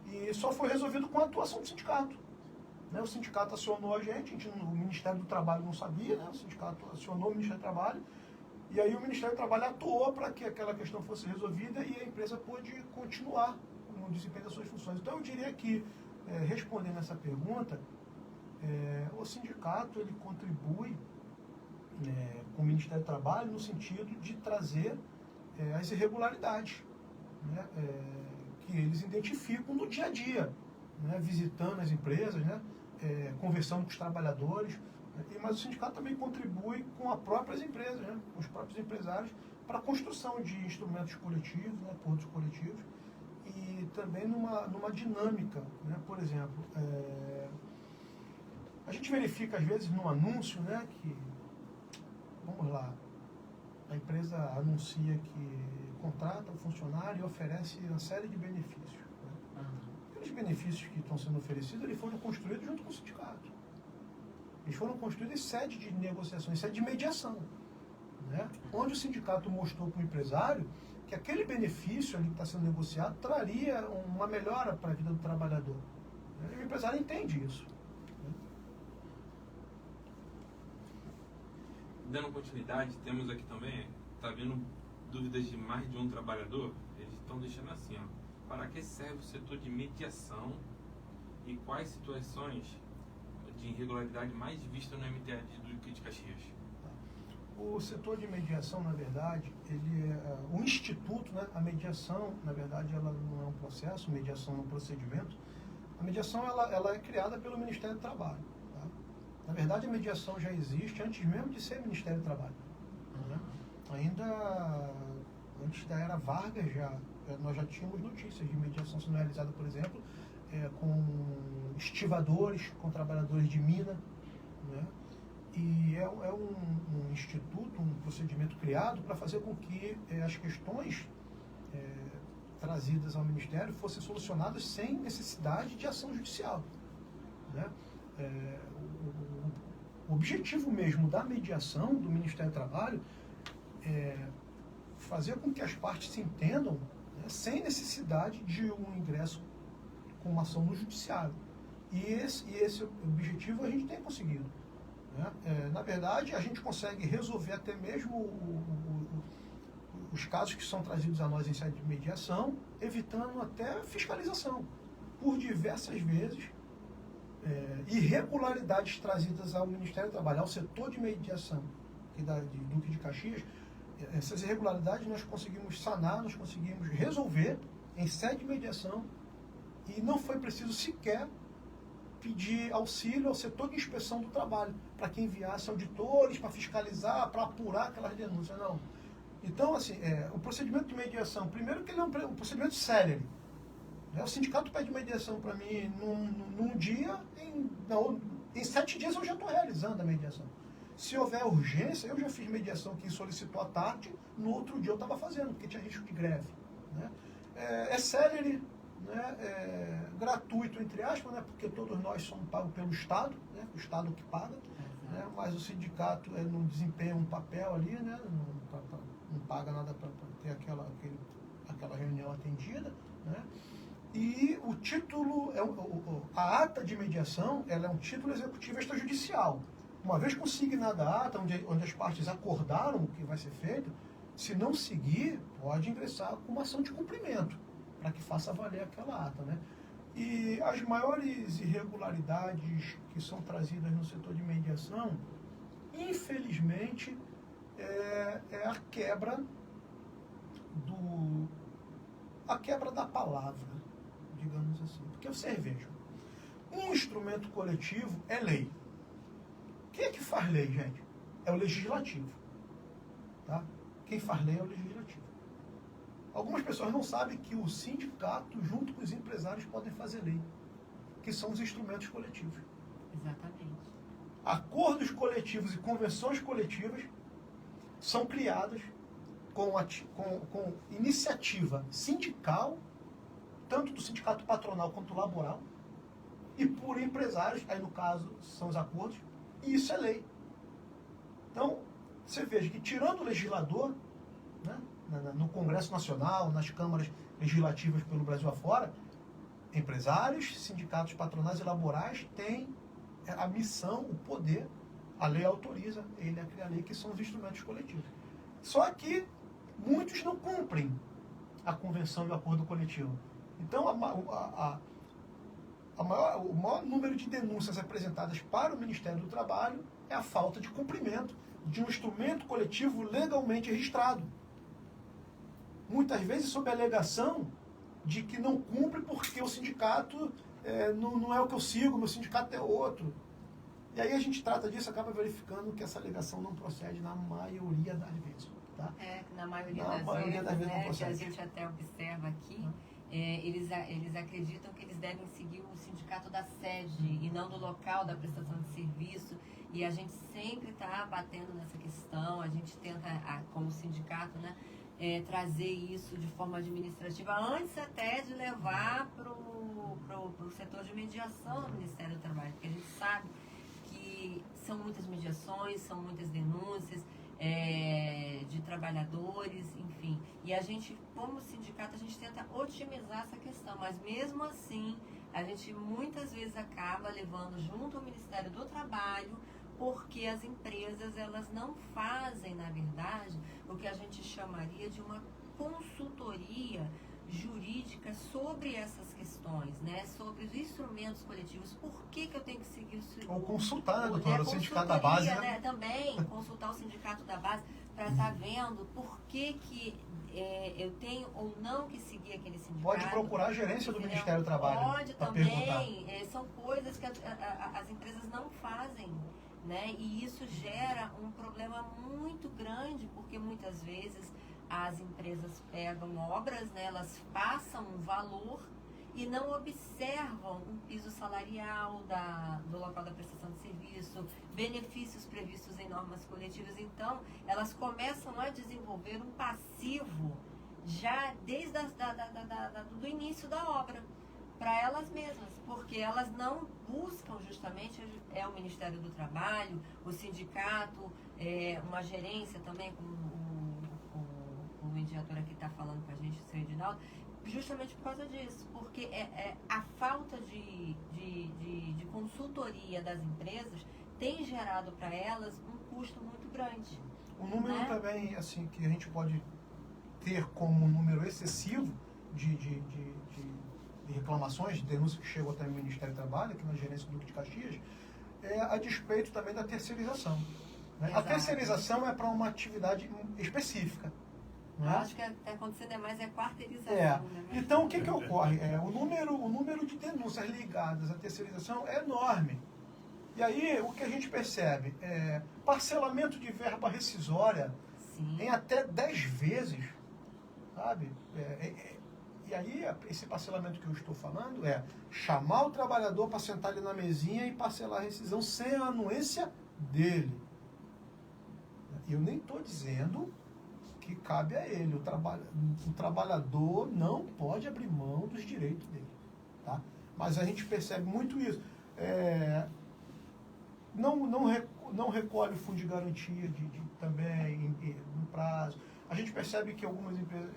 e só foi resolvido com a atuação do sindicato. Né, o sindicato acionou a gente, o Ministério do Trabalho não sabia, né, o sindicato acionou o Ministério do Trabalho, e aí o Ministério do Trabalho atuou para que aquela questão fosse resolvida e a empresa pôde continuar no desempenho das suas funções. Então eu diria que, respondendo essa pergunta, o sindicato ele contribui com o Ministério do Trabalho no sentido de trazer as irregularidades, né, que eles identificam no dia a dia, né, visitando as empresas, né, conversando com os trabalhadores, mas o sindicato também contribui com as próprias empresas, né, com os próprios empresários, para a construção de instrumentos coletivos, né, acordos coletivos, e também numa dinâmica, né, por exemplo, a gente verifica às vezes num anúncio, né, que, vamos lá, a empresa anuncia que contrata um funcionário e oferece uma série de benefícios. Né? Aqueles benefícios que estão sendo oferecidos, eles foram construídos junto com o sindicato. Eles foram construídos em sede de negociação, em sede de mediação. Né? Onde o sindicato mostrou para o empresário que aquele benefício ali que está sendo negociado traria uma melhora para a vida do trabalhador. Né? E o empresário entende isso. Dando continuidade, temos aqui também, está vendo dúvidas de mais de um trabalhador, eles estão deixando assim, ó, para que serve o setor de mediação e quais situações de irregularidade mais vistas no MTA do Duque de Caxias? O setor de mediação, na verdade, ele o instituto, né, a mediação, na verdade, ela não é um processo, mediação é um procedimento. A mediação ela é criada pelo Ministério do Trabalho. Na verdade, a mediação já existe antes mesmo de ser Ministério do Trabalho. Né? Ainda antes da era Vargas, nós já tínhamos notícias de mediação sendo realizada, por exemplo, com estivadores, com trabalhadores de mina. Né? E é um instituto, um procedimento criado para fazer com que as questões trazidas ao Ministério fossem solucionadas sem necessidade de ação judicial. Né? O objetivo mesmo da mediação do Ministério do Trabalho é fazer com que as partes se entendam, né, sem necessidade de um ingresso com uma ação no judiciário. E esse objetivo a gente tem conseguido. Né? Na verdade, a gente consegue resolver até mesmo os casos que são trazidos a nós em sede de mediação, evitando até fiscalização. Por diversas vezes, irregularidades trazidas ao Ministério do Trabalho, ao setor de mediação aqui de Duque de Caxias, essas irregularidades nós conseguimos sanar, nós conseguimos resolver em sede de mediação e não foi preciso sequer pedir auxílio ao setor de inspeção do trabalho para que enviasse auditores para fiscalizar, para apurar aquelas denúncias, não. Então, assim, o procedimento de mediação, primeiro que ele é um procedimento célere. O sindicato pede mediação para mim num dia, em 7 dias eu já estou realizando a mediação. Se houver urgência, eu já fiz mediação que solicitou à tarde, no outro dia eu estava fazendo, porque tinha risco de greve. Né? É célere, né? Gratuito, entre aspas, né? Porque todos nós somos pagos pelo Estado, né? O Estado que paga, né? Mas o sindicato não desempenha um papel ali, né? Não paga nada para ter aquela reunião atendida. Né? E o título, a ata de mediação, ela é um título executivo extrajudicial. Uma vez consignada a ata, onde as partes acordaram o que vai ser feito, se não seguir, pode ingressar com uma ação de cumprimento, para que faça valer aquela ata. Né? E as maiores irregularidades que são trazidas no setor de mediação, infelizmente, é a quebra da palavra, digamos assim. Porque vocês vejam, um instrumento coletivo é lei. Quem é que faz lei, gente? É o legislativo. Tá? Quem faz lei é o legislativo. Algumas pessoas não sabem que o sindicato, junto com os empresários, podem fazer lei, que são os instrumentos coletivos. Exatamente. Acordos coletivos e convenções coletivas são criadas com iniciativa sindical, tanto do sindicato patronal quanto laboral, e por empresários, aí no caso são os acordos, e isso é lei. Então, você veja que tirando o legislador, né, no Congresso Nacional, nas câmaras legislativas pelo Brasil afora, empresários, sindicatos patronais e laborais têm a missão, o poder, a lei autoriza ele a criar a lei, que são os instrumentos coletivos. Só que muitos não cumprem a convenção e o acordo coletivo. Então, o maior número de denúncias apresentadas para o Ministério do Trabalho é a falta de cumprimento de um instrumento coletivo legalmente registrado. Muitas vezes sob a alegação de que não cumpre porque o sindicato não é o que eu sigo, meu sindicato é outro. E aí a gente trata disso, acaba verificando que essa alegação não procede na maioria das vezes. Tá? Na maioria das vezes não procede. Que a gente até observa aqui, eles acreditam que eles devem seguir o sindicato da sede e não do local da prestação de serviço. E a gente sempre está batendo nessa questão, a gente tenta, como sindicato, né, trazer isso de forma administrativa, antes até de levar para o setor de mediação do Ministério do Trabalho, porque a gente sabe que são muitas mediações, são muitas denúncias de trabalhadores, enfim. E a gente, como sindicato, a gente tenta otimizar essa questão, mas mesmo assim, a gente muitas vezes acaba levando junto ao Ministério do Trabalho, porque as empresas, elas não fazem, na verdade, o que a gente chamaria de uma consultoria jurídica sobre essas questões, né? Sobre os instrumentos coletivos, por que eu tenho que seguir o... Ou consultar, né, doutora, o sindicato da base, né? Também, consultar o sindicato da base para estar vendo por que eu tenho ou não que seguir aquele sindicato. Pode procurar a gerência do Ministério do Trabalho. Pode também, são coisas que as empresas não fazem, né? E isso gera um problema muito grande, porque muitas vezes as empresas pegam obras, né, elas passam um valor e não observam um piso salarial do local da prestação de serviço, benefícios previstos em normas coletivas. Então, elas começam a desenvolver um passivo já desde do início da obra, para elas mesmas, porque elas não buscam justamente o Ministério do Trabalho, o sindicato, uma gerência também, como o mediador aqui está falando com a gente, o seu Edinaldo, justamente por causa disso, porque a falta de consultoria das empresas tem gerado para elas um custo muito grande. O número também, assim, que a gente pode ter como um número excessivo de reclamações, de denúncias que chegam até o Ministério do Trabalho, aqui na gerência do Duque de Caxias, a despeito também da terceirização. Né? A terceirização é para uma atividade específica. Eu acho que está acontecendo mais quarteirização. Né? Então, o que ocorre? O número de denúncias ligadas à terceirização é enorme. E aí, o que a gente percebe é parcelamento de verba rescisória em até 10 vezes, sabe? E aí, esse parcelamento que eu estou falando é chamar o trabalhador para sentar ali na mesinha e parcelar a rescisão sem a anuência dele. Eu nem estou dizendo que cabe a ele. O trabalhador não pode abrir mão dos direitos dele. Tá? Mas a gente percebe muito isso. Não recolhe o fundo de garantia também no prazo. A gente percebe que algumas empresas,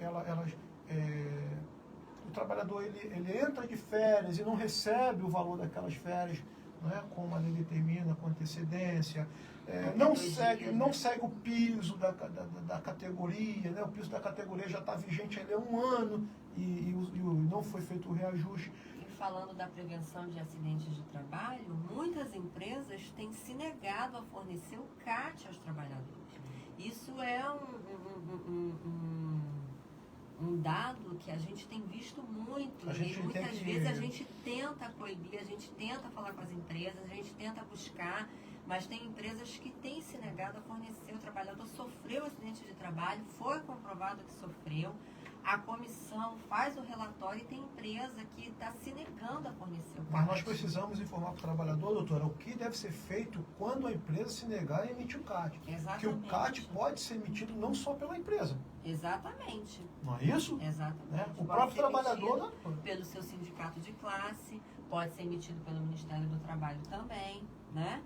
o trabalhador ele entra de férias e não recebe o valor daquelas férias, né, como a lei determina, com antecedência. Não segue o piso da categoria, né? O piso da categoria já está vigente há 1 ano e não foi feito o reajuste. falando da prevenção de acidentes de trabalho, muitas empresas têm se negado a fornecer o CAT aos trabalhadores. Isso é um dado que a gente tem visto muito, e muitas vezes a gente tenta coibir, a gente tenta falar com as empresas, a gente tenta buscar, mas tem empresas que têm se negado a fornecer. O trabalhador sofreu acidente de trabalho, foi comprovado que sofreu, a comissão faz o relatório e tem empresa que está se negando a fornecer o CAT. Mas nós precisamos informar para o trabalhador, doutora, o que deve ser feito quando a empresa se negar a emitir o CAT. Exatamente. Porque o CAT pode ser emitido não só pela empresa. Exatamente. Não é isso? Exatamente. Né? O Pode próprio ser trabalhador... emitido pelo seu sindicato de classe, pode ser emitido pelo Ministério do Trabalho também, né?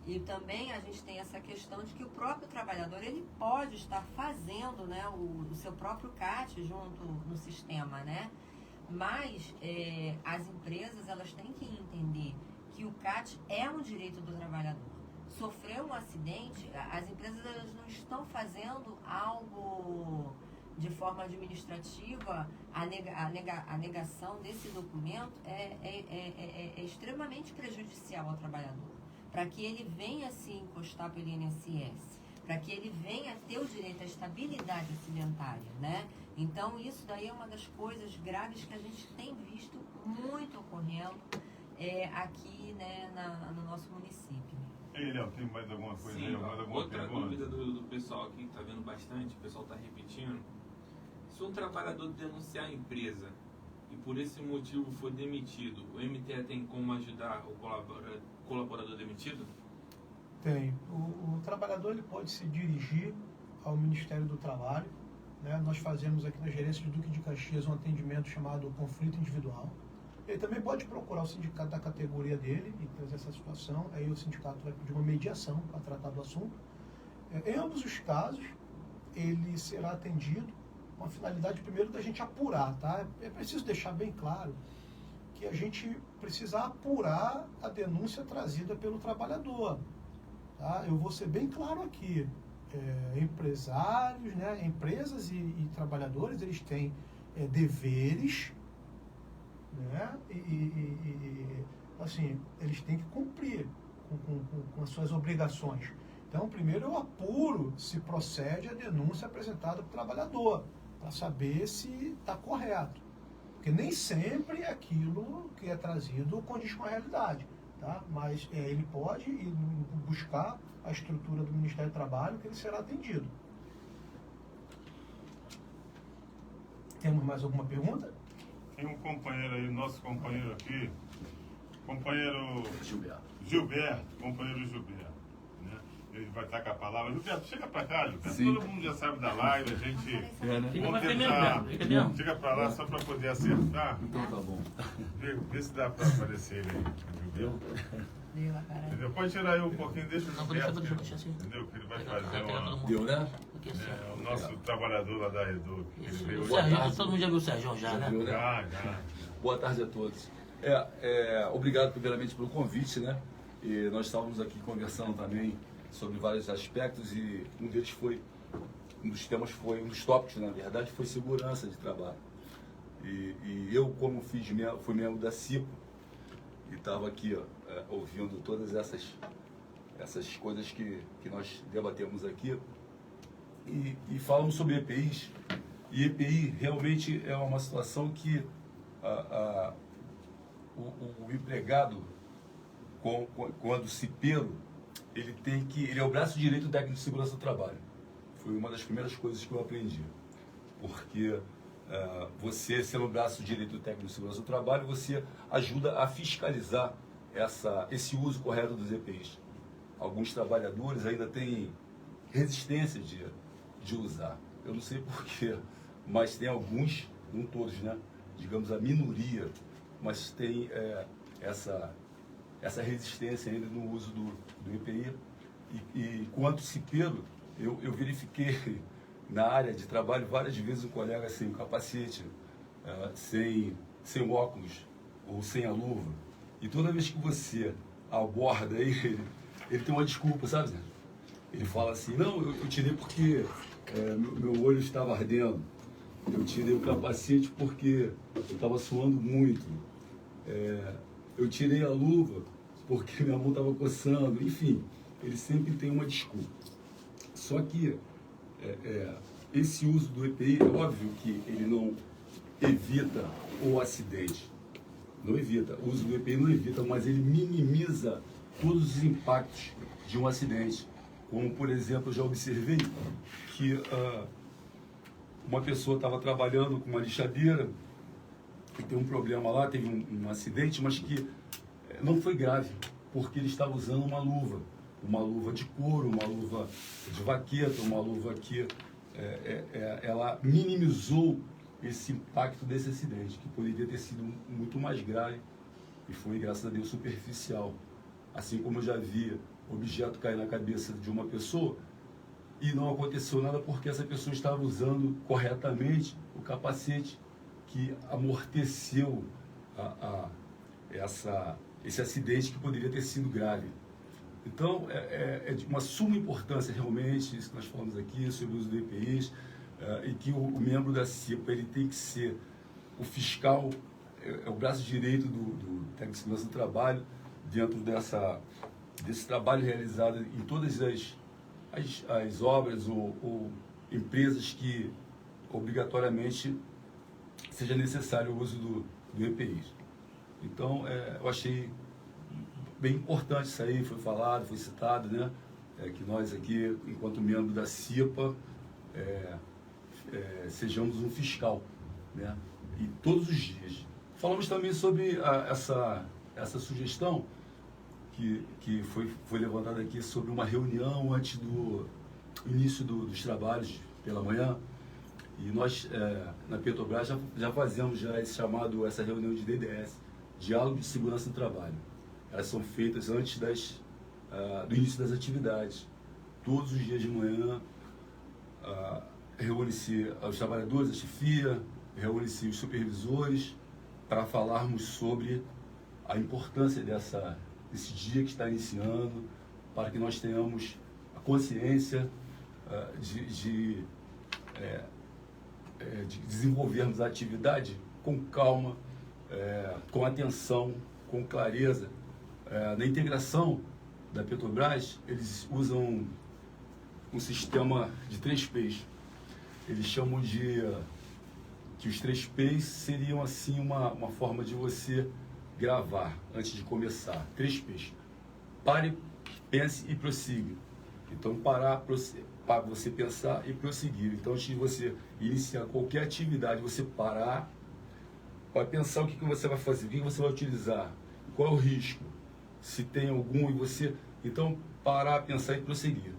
E também a gente tem essa questão de que o próprio trabalhador, ele pode estar fazendo, né, o seu próprio CAT junto no sistema, né? Mas as empresas, elas têm que entender que o CAT é um direito do trabalhador. Sofreu um acidente, as empresas, elas não estão fazendo algo de forma administrativa. A negação desse documento é extremamente prejudicial ao trabalhador, para que ele venha se encostar pelo INSS, para que ele venha ter o direito à estabilidade acidentária, né? Então, isso daí é uma das coisas graves que a gente tem visto muito ocorrendo aqui, né, no nosso município. Ei, Léo, tem mais alguma coisa Sim, aí? Mais alguma outra pergunta? dúvida do pessoal aqui que está vendo bastante, o pessoal está repetindo. Se um trabalhador denunciar a empresa e por esse motivo for demitido, o MTE tem como ajudar o colaborador demitido? Tem. O trabalhador, ele pode se dirigir ao Ministério do Trabalho, né? Nós fazemos aqui na gerência de Duque de Caxias um atendimento chamado conflito individual. Ele também pode procurar o sindicato da categoria dele e trazer essa situação. Aí o sindicato vai pedir uma mediação para tratar do assunto. Em ambos os casos, ele será atendido com a finalidade, primeiro, da gente apurar, tá? É preciso deixar bem claro que a gente precisa apurar a denúncia trazida pelo trabalhador. Tá? Eu vou ser bem claro aqui. Empresários, né? Empresas e trabalhadores, eles têm deveres, né? Assim, eles têm que cumprir com as suas obrigações. Então, primeiro eu apuro se procede a denúncia apresentada para o trabalhador, para saber se está correto. Porque nem sempre aquilo que é trazido condiz com a realidade. Tá? Mas ele pode ir buscar a estrutura do Ministério do Trabalho, que ele será atendido. Temos mais alguma pergunta? Tem um companheiro aí, nosso companheiro aqui, companheiro Gilberto, companheiro Gilberto, né? Ele vai estar com a palavra. Gilberto, chega para cá, Gilberto. Sim. Todo mundo já sabe da live, a gente... Vamos Fica tentar... mesmo. Chega para lá só para poder acertar. Então tá bom. Vê se dá para aparecer ele aí, Gilberto. Deu a cara. Entendeu? Pode tirar aí um pouquinho, deixa o Não, Gilberto, deixa assim. entendeu? Que ele vai Pegar fazer todo uma... mundo. Deu, né? Aqui, assim. O nosso trabalhador lá da Edu. que ele veio O hoje. Sérgio, todo mundo já viu o Sérgio já, né? viu, né? Já. Boa tarde a todos. Obrigado primeiramente pelo convite, né? E nós estávamos aqui conversando também sobre vários aspectos e um dos tópicos, na verdade, foi segurança de trabalho. E eu, como fui membro da CIPO, e estava aqui ouvindo todas essas coisas que nós debatemos aqui, e falamos sobre EPIs. E EPI realmente é uma situação que o empregado, quando cipeiro, ele é o braço direito do técnico de segurança do trabalho. Foi uma das primeiras coisas que eu aprendi. Porque você, sendo o braço direito do técnico de segurança do trabalho, você ajuda a fiscalizar esse uso correto dos EPIs. Alguns trabalhadores ainda têm resistência de usar. Eu não sei porquê, mas tem alguns, não todos, né? Digamos a minoria, mas tem essa resistência ainda no uso do EPI. E quanto cipeiro, eu verifiquei na área de trabalho várias vezes um colega sem o capacete, sem o óculos ou sem a luva. E toda vez que você aborda ele tem uma desculpa, sabe? Ele fala assim, não, eu tirei porque meu olho estava ardendo. Eu tirei o capacete porque eu estava suando muito. eu tirei a luva porque minha mão estava coçando, enfim, ele sempre tem uma desculpa. Só que esse uso do EPI, é óbvio que ele não evita o acidente, não evita, o uso do EPI não evita, mas ele minimiza todos os impactos de um acidente. Como, por exemplo, eu já observei que uma pessoa estava trabalhando com uma lixadeira e tem um problema lá, teve um acidente, mas que não foi grave, porque ele estava usando uma luva de couro, uma luva de vaqueta, uma luva que ela minimizou esse impacto desse acidente, que poderia ter sido muito mais grave e foi, graças a Deus, superficial. Assim como eu já vi objeto cair na cabeça de uma pessoa e não aconteceu nada porque essa pessoa estava usando corretamente o capacete que amorteceu esse acidente que poderia ter sido grave. Então, é de uma suma importância realmente isso que nós falamos aqui sobre o uso do EPIs, e que o membro da CIPA ele tem que ser o fiscal, o braço direito do técnico de segurança do trabalho, dentro desse trabalho realizado em todas as obras ou empresas que obrigatoriamente seja necessário o uso do EPI. Então, eu achei bem importante isso aí, foi falado, foi citado, né? Que nós aqui, enquanto membro da CIPA, sejamos um fiscal, né? E todos os dias. Falamos também sobre essa sugestão que foi levantada aqui sobre uma reunião antes do início dos trabalhos pela manhã. E nós, na Petrobras, já fazemos essa reunião de DDS, Diálogo de Segurança no Trabalho. Elas são feitas antes do início das atividades. Todos os dias de manhã, reúne-se os trabalhadores, a chefia, reúne-se os supervisores, para falarmos sobre a importância desse dia que está iniciando, para que nós tenhamos a consciência de desenvolvermos a atividade com calma, com atenção, com clareza. Na integração da Petrobras, eles usam um sistema de 3 P's. Eles chamam que os 3 P's seriam assim uma forma de você gravar antes de começar. 3 P's. Pare, pense e prossiga. Então, para você pensar e prosseguir. Então, antes de você iniciar qualquer atividade, você parar, vai pensar o que você vai fazer, o que você vai utilizar, qual é o risco, se tem algum, e você, então, parar, pensar e prosseguir.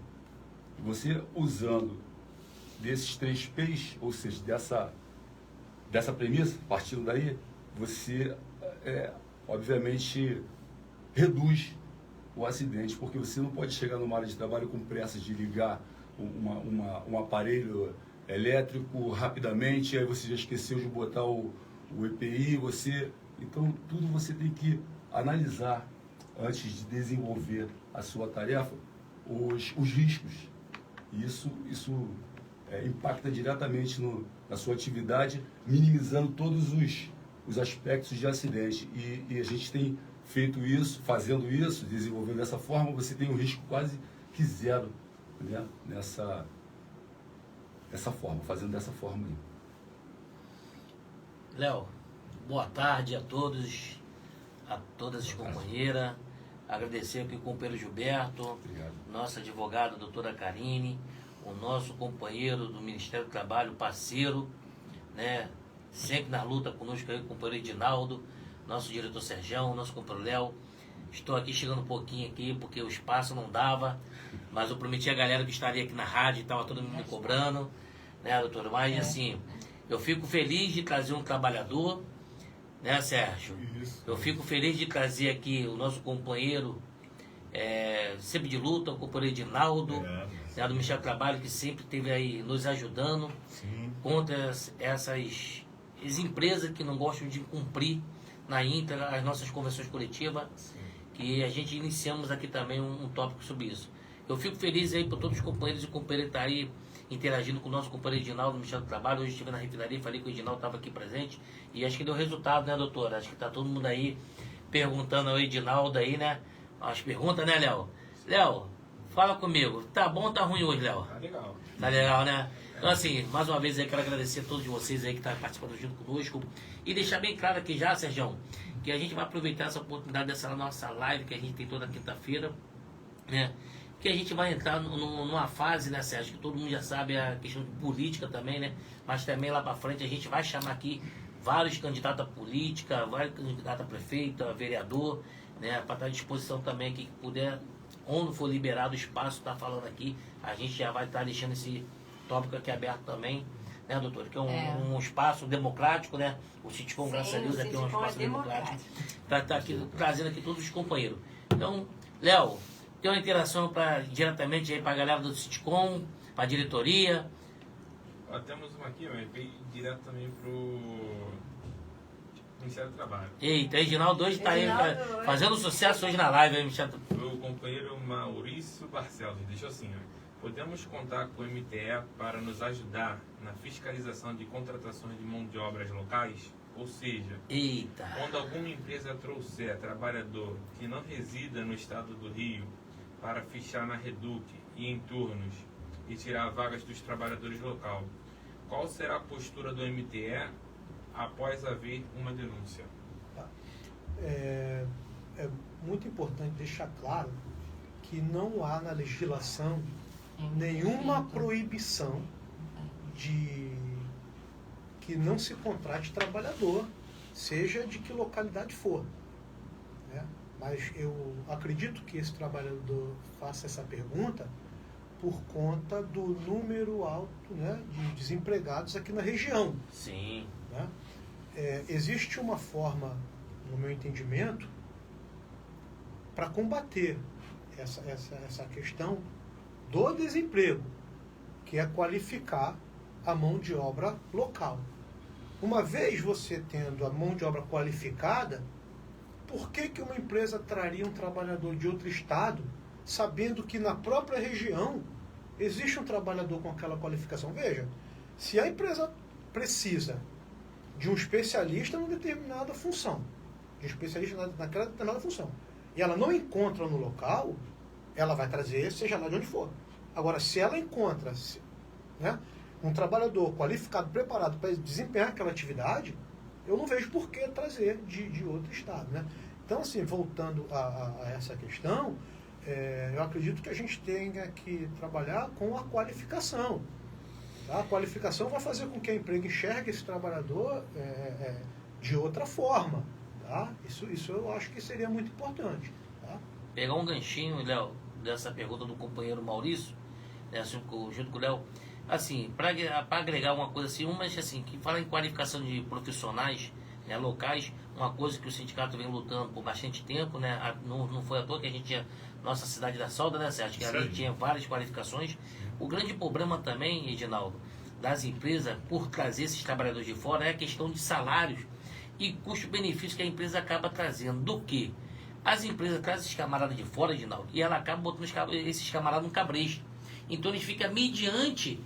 Você usando desses 3 P's, ou seja, dessa premissa, partindo daí, você, obviamente, reduz o acidente, porque você não pode chegar numa área de trabalho com pressa de ligar um aparelho elétrico rapidamente, aí você já esqueceu de botar o EPI, então tudo você tem que analisar antes de desenvolver a sua tarefa, os riscos. E isso impacta diretamente na sua atividade, minimizando todos os aspectos de acidente. E a gente tem feito isso, fazendo isso, desenvolvendo dessa forma, você tem um risco quase que zero, né? Dessa forma, fazendo dessa forma aí. Léo, boa tarde a todas as companheiras. Agradecer aqui o companheiro Gilberto, Obrigado. Nossa advogada, doutora Karine, o nosso companheiro do Ministério do Trabalho, parceiro, né? Sempre na luta conosco aí, o companheiro Edinaldo, nosso diretor Serjão, nosso companheiro Léo. Estou aqui chegando um pouquinho aqui, porque o espaço não dava, mas eu prometi a galera que estaria aqui na rádio, estava todo mundo me cobrando, né, doutora? Mas assim, eu fico feliz de trazer um trabalhador, né, Sérgio? Isso. Eu fico feliz de trazer aqui o nosso companheiro, sempre de luta, o companheiro Edinaldo, né, do Ministério do Trabalho, que sempre esteve aí nos ajudando. Sim. Contra essas empresas que não gostam de cumprir na íntegra as nossas convenções coletivas. Sim. Que a gente iniciamos aqui também um tópico sobre isso. Eu fico feliz aí por todos os companheiros e companheiras que estão aí interagindo com o nosso companheiro Edinaldo, no Ministério do Trabalho. Hoje estive na refinaria, falei que o Edinaldo estava aqui presente. E acho que deu resultado, né, doutora? Acho que está todo mundo aí perguntando ao Edinaldo aí, né? As perguntas, né, Léo? Léo, fala comigo. Tá bom ou tá ruim hoje, Léo? Tá legal. Tá legal, né? Então, assim, mais uma vez, eu quero agradecer a todos vocês aí que estão participando junto conosco. E deixar bem claro aqui já, Sérgio, que a gente vai aproveitar essa oportunidade dessa nossa live que a gente tem toda quinta-feira, né? Que a gente vai entrar numa fase, né, Sérgio, que todo mundo já sabe a questão de política também, né? Mas também lá para frente a gente vai chamar aqui vários candidatos a política, vários candidatos a prefeito, a vereador, né? Para estar à disposição também aqui, que puder, onde for liberado o espaço, tá falando aqui, a gente já vai estar deixando esse tópico aqui aberto também, né, doutor? Que é um espaço democrático, né? O Citicom, graças a Deus, aqui é um espaço democrático. Para estar aqui, trazendo aqui todos os companheiros. Então, Léo, tem uma interação diretamente aí para a galera do Citicom, para a diretoria. Ó, temos uma aqui, mas veio direto também pro Ministério do Trabalho. Eita, Reginaldo hoje está aí fazendo sucesso hoje na live, hein, Michel? O companheiro Maurício Barcelos deixou assim, ó. Podemos contar com o MTE para nos ajudar na fiscalização de contratações de mão de obras locais? Ou seja, eita, quando alguma empresa trouxer trabalhador que não resida no estado do Rio para fichar na Reduc e em turnos e tirar vagas dos trabalhadores local, qual será a postura do MTE após haver uma denúncia? É muito importante deixar claro que não há na legislação nenhuma proibição de que não se contrate trabalhador, seja de que localidade for, né? Mas eu acredito que esse trabalhador faça essa pergunta por conta do número alto, né, de desempregados aqui na região. Sim. Né? Existe uma forma, no meu entendimento, para combater essa questão do desemprego, que é qualificar a mão de obra local. Uma vez você tendo a mão de obra qualificada, por que uma empresa traria um trabalhador de outro estado, sabendo que na própria região existe um trabalhador com aquela qualificação? Veja, se a empresa precisa de um especialista em determinada função, de um especialista naquela determinada função, e ela não encontra no local, ela vai trazer, seja lá de onde for. Agora, se ela encontra, né, um trabalhador qualificado, preparado para desempenhar aquela atividade, eu não vejo por que trazer de outro estado, né? Então, assim, voltando a essa questão, eu acredito que a gente tenha que trabalhar com a qualificação. Tá? A qualificação vai fazer com que a empresa enxergue esse trabalhador de outra forma. Tá? Isso eu acho que seria muito importante. Tá? Pegar um ganchinho, Léo, dessa pergunta do companheiro Maurício, né, junto com o Léo, assim, para agregar uma coisa assim, mas assim, que fala em qualificação de profissionais, né, locais, uma coisa que o sindicato vem lutando por bastante tempo, né, não foi à toa que a gente tinha nossa cidade da Solda, né, Sérgio, que ali tinha várias qualificações. O grande problema também, Edinaldo, das empresas, por trazer esses trabalhadores de fora, é a questão de salários e custo-benefício que a empresa acaba trazendo. Do que? As empresas trazem esses camaradas de fora, Edinaldo, e ela acaba botando esses camaradas no cabresto. Então eles ficam mediante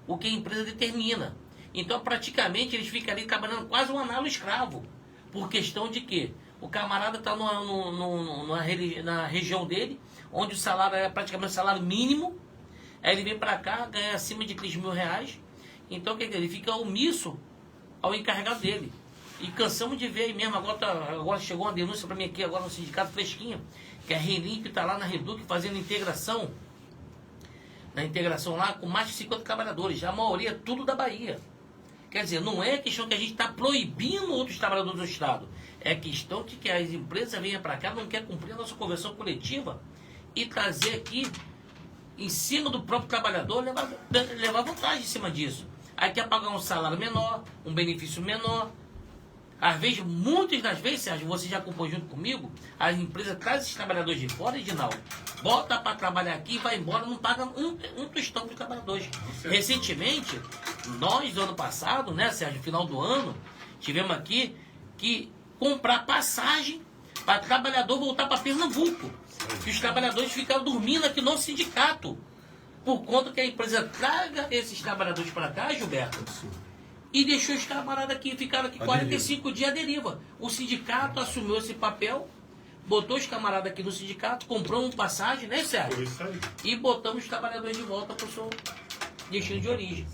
o que a empresa determina. Então praticamente eles ficam ali trabalhando quase um análogo escravo. Por questão de que o camarada está na região dele, onde o salário é praticamente o salário mínimo, aí ele vem para cá, ganha acima de 3 mil reais, então quer dizer, ele fica omisso ao encarregado dele. E cansamos de ver aí mesmo, agora chegou uma denúncia para mim aqui, agora no sindicato fresquinha, que a Relimp está lá na Reduc fazendo integração, lá com mais de 50 trabalhadores, a maioria tudo da Bahia. Quer dizer, não é questão que a gente está proibindo outros trabalhadores do Estado, é questão de que as empresas venham para cá, não quer cumprir a nossa convenção coletiva e trazer aqui, em cima do próprio trabalhador, levar vantagem em cima disso. Aí quer pagar um salário menor, um benefício menor. Às vezes, muitas das vezes, Sérgio, você já acompanhou junto comigo, as empresas trazem esses trabalhadores de fora, Edinaldo, bota para trabalhar aqui e vai embora, não paga um tostão para os trabalhadores. Recentemente, nós, no ano passado, né, Sérgio, no final do ano, tivemos aqui que comprar passagem para trabalhador voltar para Pernambuco. Que os trabalhadores ficaram dormindo aqui no sindicato. por conta que a empresa traga esses trabalhadores para cá, Gilberto, e deixou os camaradas aqui, ficaram aqui 45 dias à deriva. O sindicato assumiu esse papel, botou os camaradas aqui no sindicato, comprou uma passagem, né, Sérgio? E botamos os trabalhadores de volta para o seu destino de origem.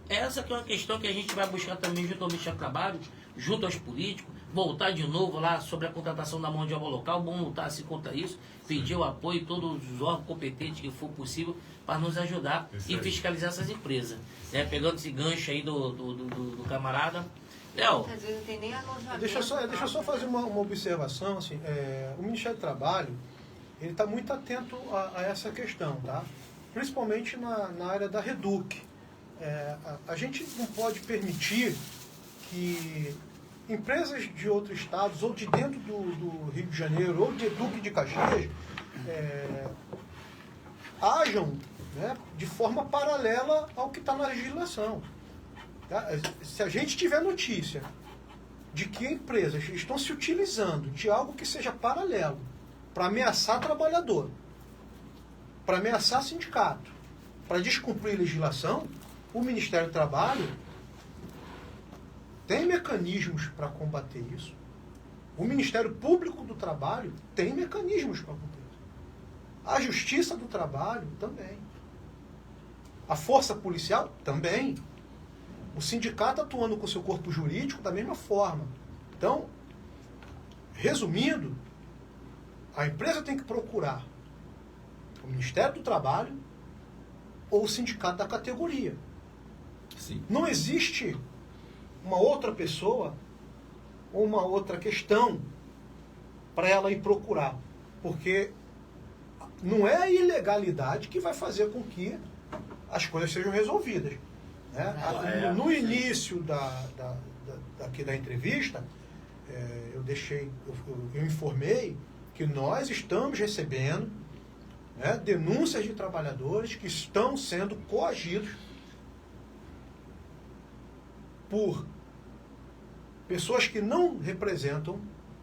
Essa que é uma questão que a gente vai buscar também junto ao Ministério do Trabalho, junto aos políticos, voltar de novo lá sobre a contratação da mão de obra local, vamos lutar assim contra isso, pedir o apoio de todos os órgãos competentes que for possível para nos ajudar e fiscalizar essas empresas. Né? Pegando esse gancho aí do camarada. Léo, Muitas vezes não tem nem alojamento. Deixa eu só fazer uma observação. Assim, o Ministério do Trabalho ele está muito atento a essa questão, tá? Principalmente na área da REDUC. A gente não pode permitir que empresas de outros estados, ou de dentro do Rio de Janeiro, ou de Duque de Caxias, ajam, né, de forma paralela ao que está na legislação. Tá? Se a gente tiver notícia de que empresas estão se utilizando de algo que seja paralelo para ameaçar trabalhador, para ameaçar sindicato, para descumprir legislação, o Ministério do Trabalho tem mecanismos para combater isso. O Ministério Público do Trabalho tem mecanismos para combater isso. A Justiça do Trabalho também. A Força Policial também. O sindicato atuando com o seu corpo jurídico da mesma forma. Então, resumindo, a empresa tem que procurar o Ministério do Trabalho ou o sindicato da categoria. Sim. Não existe uma outra pessoa ou uma outra questão para ela ir procurar. Porque não é a ilegalidade que vai fazer com que as coisas sejam resolvidas. Né? No início aqui da entrevista, eu informei que nós estamos recebendo, né, denúncias de trabalhadores que estão sendo coagidos por pessoas que não representam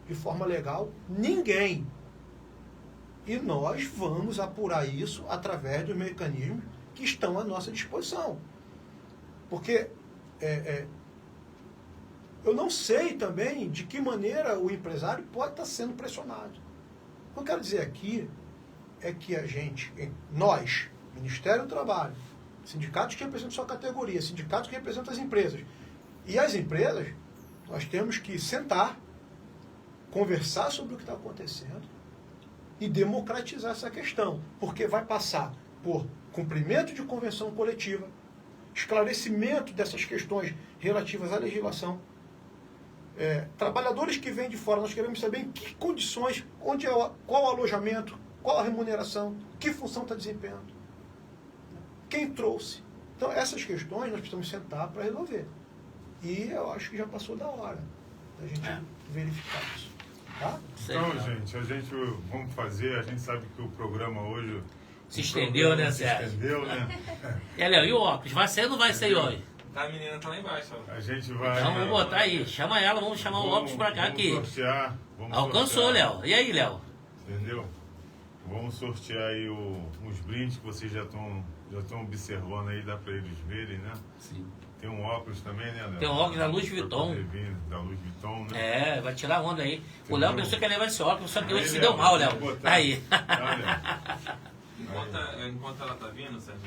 de forma legal ninguém. E nós vamos apurar isso através dos mecanismos que estão à nossa disposição. Porque eu não sei também de que maneira o empresário pode estar sendo pressionado. O que eu quero dizer aqui é que nós, Ministério do Trabalho, sindicatos que representam sua categoria, sindicatos que representam as empresas, e as empresas, nós temos que sentar, conversar sobre o que está acontecendo e democratizar essa questão, porque vai passar por cumprimento de convenção coletiva, esclarecimento dessas questões relativas à legislação. Trabalhadores que vêm de fora, nós queremos saber em que condições, qual o alojamento, qual a remuneração, que função está desempenhando, quem trouxe. Então, essas questões nós precisamos sentar para resolver. E eu acho que já passou da hora da gente verificar isso. Tá? Então, gente, vamos fazer, a gente sabe que o programa hoje... Se estendeu, né, Sérgio? Se estendeu, né? Léo, e o óculos? Vai sair ou não vai sair hoje? A menina tá lá embaixo. Ó. A gente vai... Então vamos botar aí, chama ela, vamos chamar o óculos pra cá aqui. Sortear, Alcançou, Léo. E aí, Léo? Entendeu? Vamos sortear aí uns brindes que vocês já estão observando aí, dá para eles verem, né? Sim. Tem um óculos também, né, Léo? Tem um óculos da Louis Vuitton. Da Louis Vuitton, né? Vai tirar onda aí. O Léo pensou que ia levar esse óculos, só que hoje se Léo, deu mal, Léo. Aí. Enquanto ela tá vindo, Sérgio,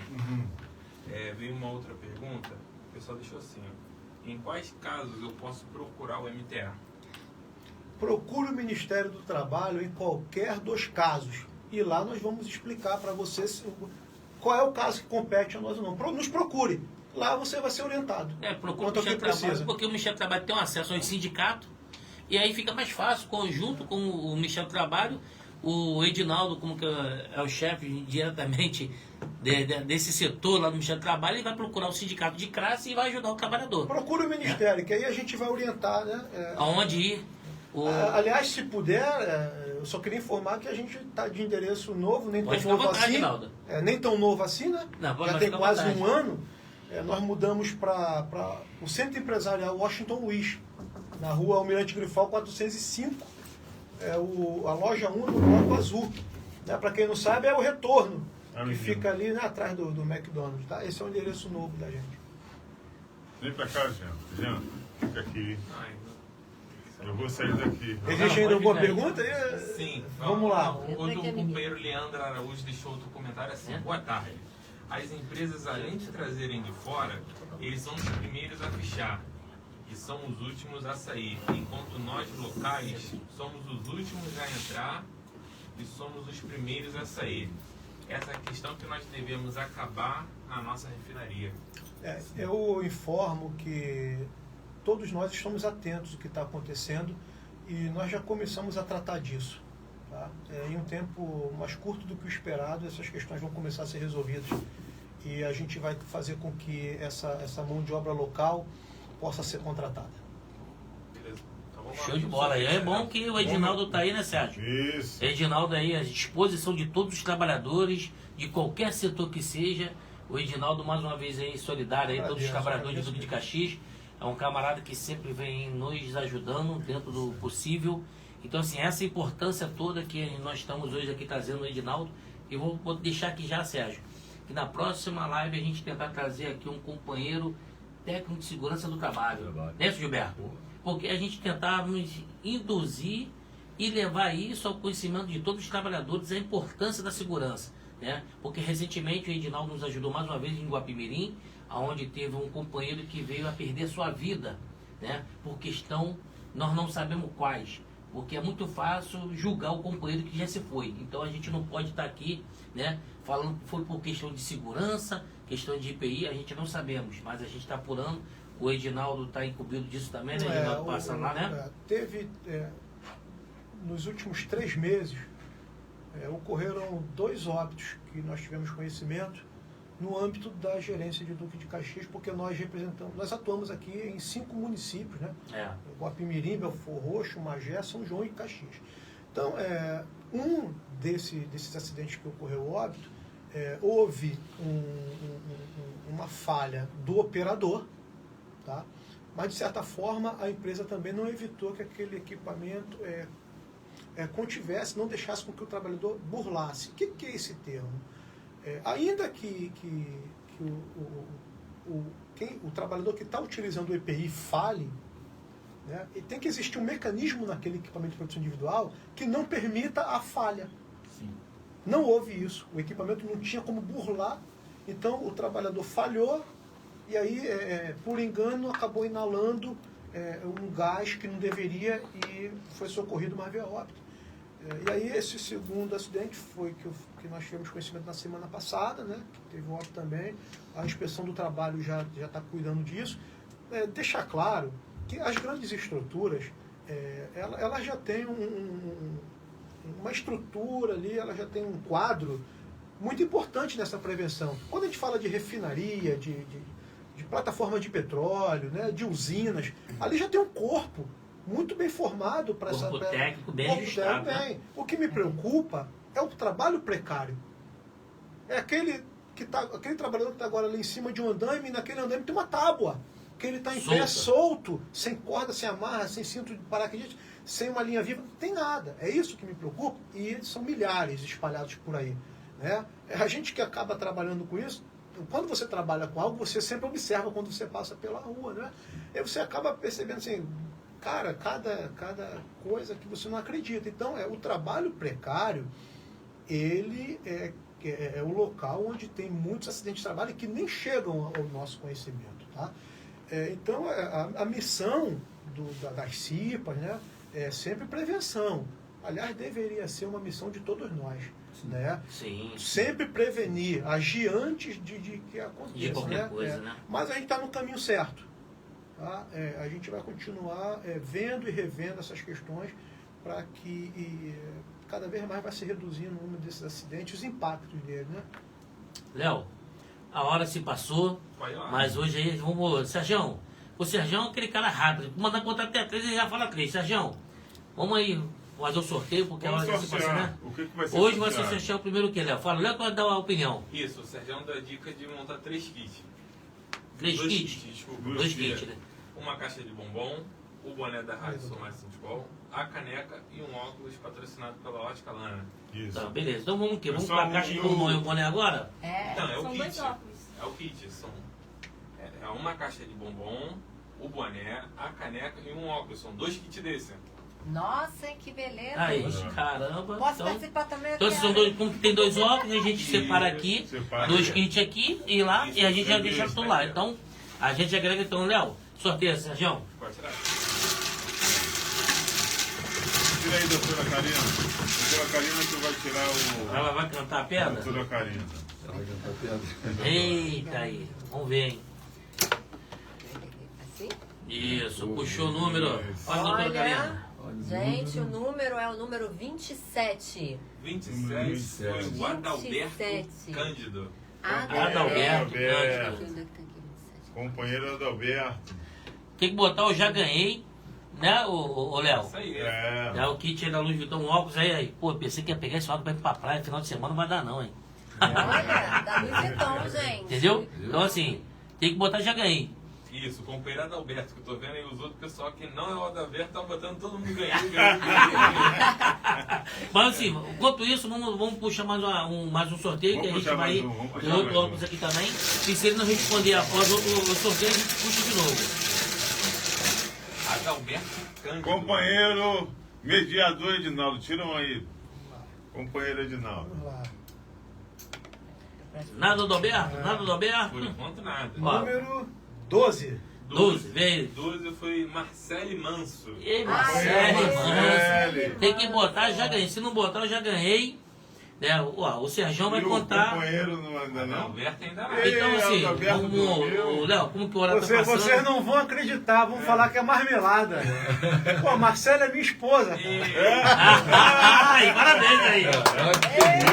veio uma outra pergunta. O pessoal deixou assim, ó. Em quais casos eu posso procurar o MTA? Procure o Ministério do Trabalho em qualquer dos casos. E lá nós vamos explicar para você qual é o caso que compete a nós ou não. Nos procure. Lá você vai ser orientado. Procura o Ministério do Trabalho, porque o Ministério do Trabalho tem um acesso ao sindicato, e aí fica mais fácil, conjunto com o Ministério do Trabalho, o Edinaldo, como que é o chefe diretamente desse setor lá no Ministério do Trabalho, ele vai procurar o sindicato de classe e vai ajudar o trabalhador. Procure o Ministério, que aí a gente vai orientar, né? Aonde ir. Aliás, se puder, eu só queria informar que a gente está de endereço novo, nem Pode tão novo vontade, assim. Edinaldo. Nem tão novo assim, né? Não, já tem quase um ano. Nós mudamos para o Centro Empresarial Washington Luiz, na rua Almirante Grifal 405, a loja 1 do Bloco Azul. Né? Para quem não sabe, é o retorno que fica ali, né, atrás do McDonald's, tá? Esse é o endereço novo da gente. Vem pra cá, Jean, fica aqui. Eu vou sair daqui. Existe ainda alguma pode pergunta? Sim. Vamos lá. Hoje o companheiro Leandro Araújo deixou outro comentário assim. Boa tarde. As empresas, além de trazerem de fora, eles são os primeiros a fechar e são os últimos a sair, enquanto nós locais somos os últimos a entrar e somos os primeiros a sair. Essa é a questão que nós devemos acabar na nossa refinaria. Eu informo que todos nós estamos atentos ao que está acontecendo e nós já começamos a tratar disso. Tá? Em um tempo mais curto do que o esperado, essas questões vão começar a ser resolvidas e a gente vai fazer com que essa mão de obra local possa ser contratada. Beleza. Então, vamos lá. Show de bola. É bom que o Edinaldo está aí, né, Sérgio? Isso. Edinaldo aí à disposição de todos os trabalhadores, de qualquer setor que seja. O Edinaldo, mais uma vez, aí solidário aí, todos os trabalhadores de Duque de Caxias. É um camarada que sempre vem nos ajudando dentro do possível. Então, assim, essa importância toda que nós estamos hoje aqui trazendo o Edinaldo. E vou deixar aqui já, Sérgio, que na próxima live a gente tentar trazer aqui um companheiro técnico de segurança do trabalho. Né, Gilberto? Porque a gente tentávamos induzir e levar isso ao conhecimento de todos os trabalhadores, a importância da segurança. Né? Porque recentemente o Edinaldo nos ajudou mais uma vez em Guapimirim, onde teve um companheiro que veio a perder sua vida, né? Por questão, nós não sabemos quais, porque é muito fácil julgar o companheiro que já se foi. Então a gente não pode estar aqui, né, falando que foi por questão de segurança, questão de IPI, a gente não sabemos, mas a gente está apurando. O Edinaldo está incumbido disso também, né? Edinaldo passa lá, né? Teve, nos últimos 3 meses, ocorreram 2 óbitos que nós tivemos conhecimento no âmbito da gerência de Duque de Caxias, porque nós atuamos aqui em 5 municípios, né? Guapimirim, Belfor Roxo, Magé, São João e Caxias. Então, um desses acidentes que ocorreu óbito, houve uma falha do operador, tá? Mas, de certa forma, a empresa também não evitou que aquele equipamento contivesse, não deixasse com que o trabalhador burlasse. O que é esse termo? Ainda que o trabalhador que está utilizando o EPI fale, né, e tem que existir um mecanismo naquele equipamento de proteção individual que não permita a falha. Sim. Não houve isso. O equipamento não tinha como burlar, então o trabalhador falhou e aí, por engano, acabou inalando um gás que não deveria e foi socorrido, mas veio a óbito. E aí esse segundo acidente foi que nós tivemos conhecimento na semana passada, né, que teve óbito também. A inspeção do trabalho já está cuidando disso. Deixar claro que as grandes estruturas, elas já têm uma estrutura ali, ela já tem um quadro muito importante nessa prevenção. Quando a gente fala de refinaria, de plataforma de petróleo, né, de usinas, ali já tem um corpo muito bem formado para essa... Corpo técnico bem ajustado, né? O que me preocupa é o trabalho precário. É aquele trabalhador que está agora ali em cima de um andaime, e naquele andaime tem uma tábua, que ele está em pé solto, sem corda, sem amarra, sem cinto de paraquedismo, sem uma linha viva, não tem nada. É isso que me preocupa, e são milhares espalhados por aí. Né? A gente que acaba trabalhando com isso, quando você trabalha com algo, você sempre observa quando você passa pela rua, né? E você acaba percebendo assim, cara, cada coisa que você não acredita. Então, o trabalho precário, ele é o local onde tem muitos acidentes de trabalho que nem chegam ao nosso conhecimento, tá? Então, a missão das CIPAs, né, é sempre prevenção. Aliás, deveria ser uma missão de todos nós. Né? Sim. Sempre prevenir, agir antes de que aconteça. De qualquer coisa, né? Mas a gente está no caminho certo. Tá? A gente vai continuar vendo e revendo essas questões para que cada vez mais vai se reduzindo o número desses acidentes, os impactos dele. Né? Léo, a hora se passou, mas hoje aí vamos... Sergião, o Sergião é aquele cara rápido. Mandar contar até 3 e já fala 3. Sergião, vamos aí fazer o sorteio, porque vamos a hora se passou, né? O que vai ser hoje vai ser sortear o primeiro que, Léo? Fala, Léo, pode dar uma opinião. Isso, o Sergião dá a dica de montar 3 kits. 3 kits? Desculpa. 2 kits, né? Uma caixa de bombom, o boné da Rádio Sou Mais Futebol, a caneca e um óculos patrocinado pela Ótica Lana. Isso. Tá, beleza. Então vamos o quê? Vamos Pessoal, pra caixa de bombom e o boné agora? Não, é o São kit. dois óculos. É o kit. É uma caixa de bombom, o boné, a caneca e um óculos. São 2 kits desse. Nossa, que beleza. Aí, caramba. Posso Então, participar também? então vocês são dois, como tem 2 óculos, a gente separa aqui, Separa 2 aqui. kits aqui e lá, e a gente já deixa tudo lá. Então, a gente agrega, então, Léo, sorteia, Sérgio. Pode tirar. Tira aí, doutora Karina. Doutora Karina que vai tirar o... Ela vai cantar a pedra? Doutora Karina. Ela vai cantar pedra. Eita aí, vamos ver, hein? Assim? Isso, puxou o número. Olha, doutora Olha, Karina. gente, o número é o número 27. 27 foi o Adalberto 27. Cândido. Adalberto Adalberto. Cândido. Companheiro Adalberto. Tem que botar o já ganhei, né, ô Léo? Isso aí. É o kit aí da Louis Vuitton, um óculos aí. Pô, pensei que ia pegar esse óculos pra ir pra praia, final de semana não vai dar não, hein? Olha, da Louis Vuitton, gente. Entendeu? Então assim, tem que botar já ganhei. Isso, o companheiro Adalberto, que eu tô vendo aí os outros pessoal que não é o Adalberto, tá botando todo mundo ganhando. Mas assim, enquanto isso, vamos puxar mais um sorteio, que a Vamos gente puxar vai mais ir. um, vamos puxar Tem outro mais um. óculos aqui também. E se ele não responder após o sorteio, a gente puxa de novo. Adalberto Cândido. Companheiro mediador Edinaldo. Tira um aí. Companheiro Edinaldo. Vamos lá. Nada do Alberto? Nada do Por Alberto? enquanto nada. Ó. Número 12. 12, vem. 12 foi Marcele Manso. Ei, Marcelo, Marcele. Tem que botar, já ganhei. Se não botar, eu já ganhei. Né? O Sérgio vai E o contar. companheiro não anda não? Adalberto ainda não. Ei, Então, assim, Adalberto dormiu. Léo, como que o horário tá passando? Vocês não vão acreditar, vão falar que é marmelada. Pô, a Marcela é minha esposa. Ai, parabéns aí.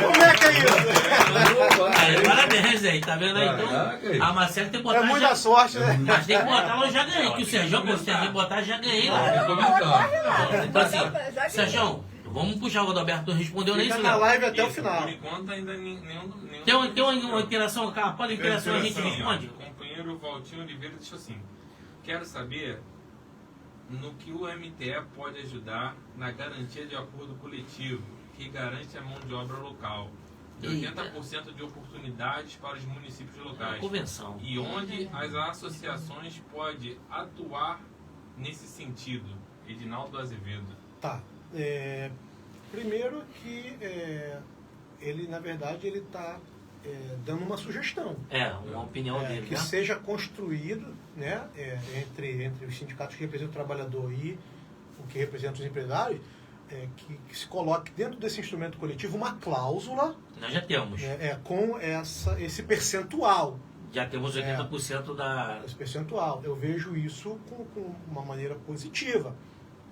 Como é que é isso? Aí, parabéns aí, tá vendo aí? Caraca. Então, a Marcela tem que botar É muita sorte, né? Mas tem que botar lá, eu já ganhei. Que o Sérgio, pô, se a gente botar, já ganhei lá. Então, assim, Sérgio, vamos puxar o Adalberto, não respondeu nem Fica isso, na não. live até o Isso, final. Por enquanto ainda nenhum. Tem uma interação, cara? Pode interação, a gente Interação. responde? O companheiro Valtinho Oliveira deixou assim: quero saber no que o MTE pode ajudar na garantia de acordo coletivo, que garante a mão de obra local. E 80% de oportunidades para os municípios locais. Convenção. E onde as associações podem atuar nesse sentido. Edinaldo Azevedo. Tá. Primeiro que ele, na verdade, ele está dando uma sugestão. Uma opinião dele, Que né? seja construído, né, entre os sindicatos que representam o trabalhador e o que representa os empresários, que se coloque dentro desse instrumento coletivo uma cláusula Nós já temos. com esse percentual. Já temos 80% da... Esse percentual. Eu vejo isso com uma maneira positiva.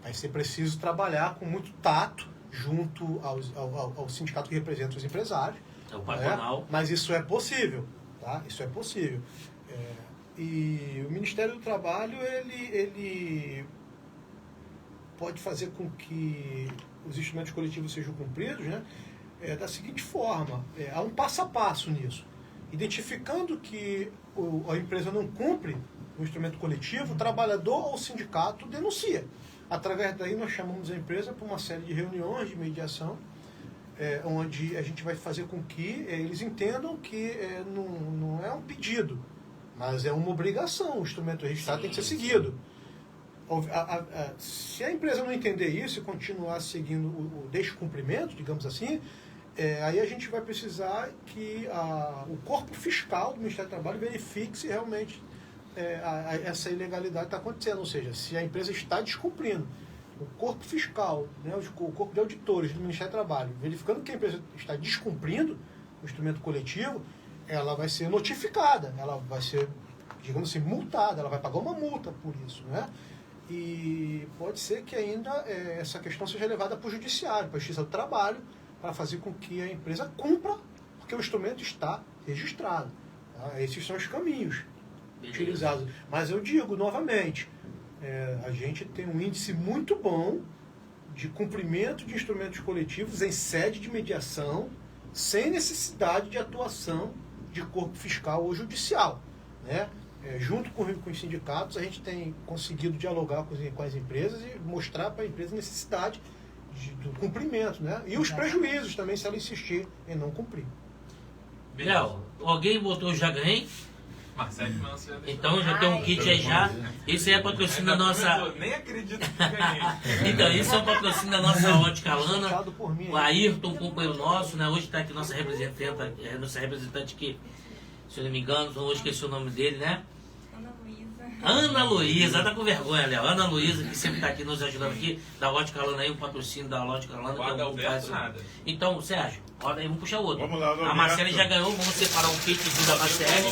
Vai ser preciso trabalhar com muito tato junto ao sindicato que representa os empresários. É o patronal. Mas isso é possível. Tá? Isso é possível. E o Ministério do Trabalho, ele pode fazer com que os instrumentos coletivos sejam cumpridos, né? Da seguinte forma, há um passo a passo nisso. Identificando que a empresa não cumpre o instrumento coletivo, o trabalhador ou o sindicato denuncia. Através daí nós chamamos a empresa para uma série de reuniões de mediação, onde a gente vai fazer com que eles entendam que não é um pedido, mas é uma obrigação. O instrumento registrado tem que ser seguido. Se a empresa não entender isso e continuar seguindo o descumprimento, digamos assim, aí a gente vai precisar que o corpo fiscal do Ministério do Trabalho verifique se realmente essa ilegalidade está acontecendo. Ou seja, se a empresa está descumprindo. O corpo fiscal, né, o corpo de auditores do Ministério do Trabalho, verificando que a empresa está descumprindo o instrumento coletivo, ela vai ser notificada, ela vai ser, digamos assim, multada, ela vai pagar uma multa por isso, né? E pode ser que ainda essa questão seja levada para o judiciário, para a Justiça do Trabalho, para fazer com que a empresa cumpra, porque o instrumento está registrado. Tá? Esses são os caminhos utilizados. Mas eu digo novamente, a gente tem um índice muito bom de cumprimento de instrumentos coletivos em sede de mediação, sem necessidade de atuação de corpo fiscal ou judicial, né? junto com os sindicatos, a gente tem conseguido dialogar com as empresas e mostrar para a empresa a necessidade do cumprimento, né? E os prejuízos também, se ela insistir em não cumprir. Léo, alguém botou o Já Ganhei? Marcelo Manso já deixou. Então já tem um kit aí já. Isso aí é patrocínio da nossa... Nem acredito que ganhei. Então, isso é um patrocínio da nossa Ótica Lana. Indicado por mim, O Ayrton, companheiro nosso, né? Hoje está aqui nossa representante que, se eu não me engano, hoje esqueci o nome dele, né? Ana Luísa, tá com vergonha, Léo. Ana Luísa, que sempre está aqui nos ajudando aqui, da Ótica Lana aí, o patrocínio da Ótica Lana. O Adalberto nada. Então, Sérgio, olha aí, vamos puxar outro. Vamos lá, A Adalberto. Marcele já ganhou, vamos separar um kitzinho da Marcele.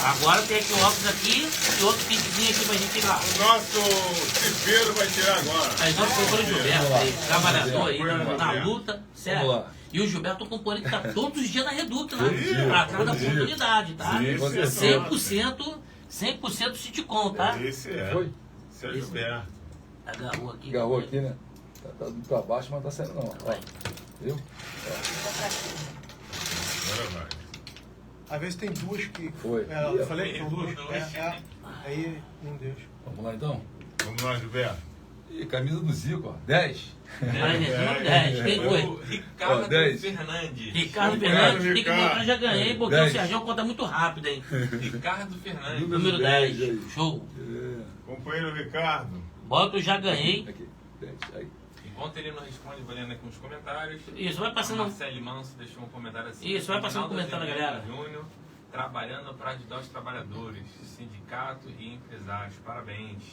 Agora tem aqui o óculos aqui e outro kitzinho aqui pra gente ir lá. O nosso cipeiro vai tirar agora. Aí nós compramos o Gilberto aí, trabalhador aí, Vamos lá. na luta, certo? Vamos lá. E o Gilberto é um componente que tá todos os dias na Reduta, Todo né? dia, Pra cada todo dia. oportunidade, tá? Sim, com certeza. 100% sitcom, tá? Esse é. Foi? Esse é o Gilberto. Agarrou aqui. Agarrou aqui, né? Tá indo pra baixo, mas tá saindo não. Ó, Vai. viu? Agora vai. Às vezes tem duas que... Foi. Eu falei que são duas. Aí não deixa. Vamos lá então? Vamos lá, Gilberto. Ih, camisa do Zico, ó. 10. Vai, número 10. Quem Foi foi? o Ricardo Ó, 10. Fernandes. Ricardo Fernandes. Tem que Ricardo. botar, já ganhei, porque 10. o Sérgio conta muito rápido, hein? Ricardo Fernandes. Número 10 10. aí. Show. Companheiro Ricardo. Bota o já ganhei. Aqui, 10. Aí. Enquanto ele não responde, vou lendo aqui uns comentários. Isso, vai passando. A Marcele Manso deixou um comentário assim. Isso, vai passando Ronaldo comentário, Azevedo galera. Júnior, trabalhando para ajudar os trabalhadores, sindicato e empresários. Parabéns.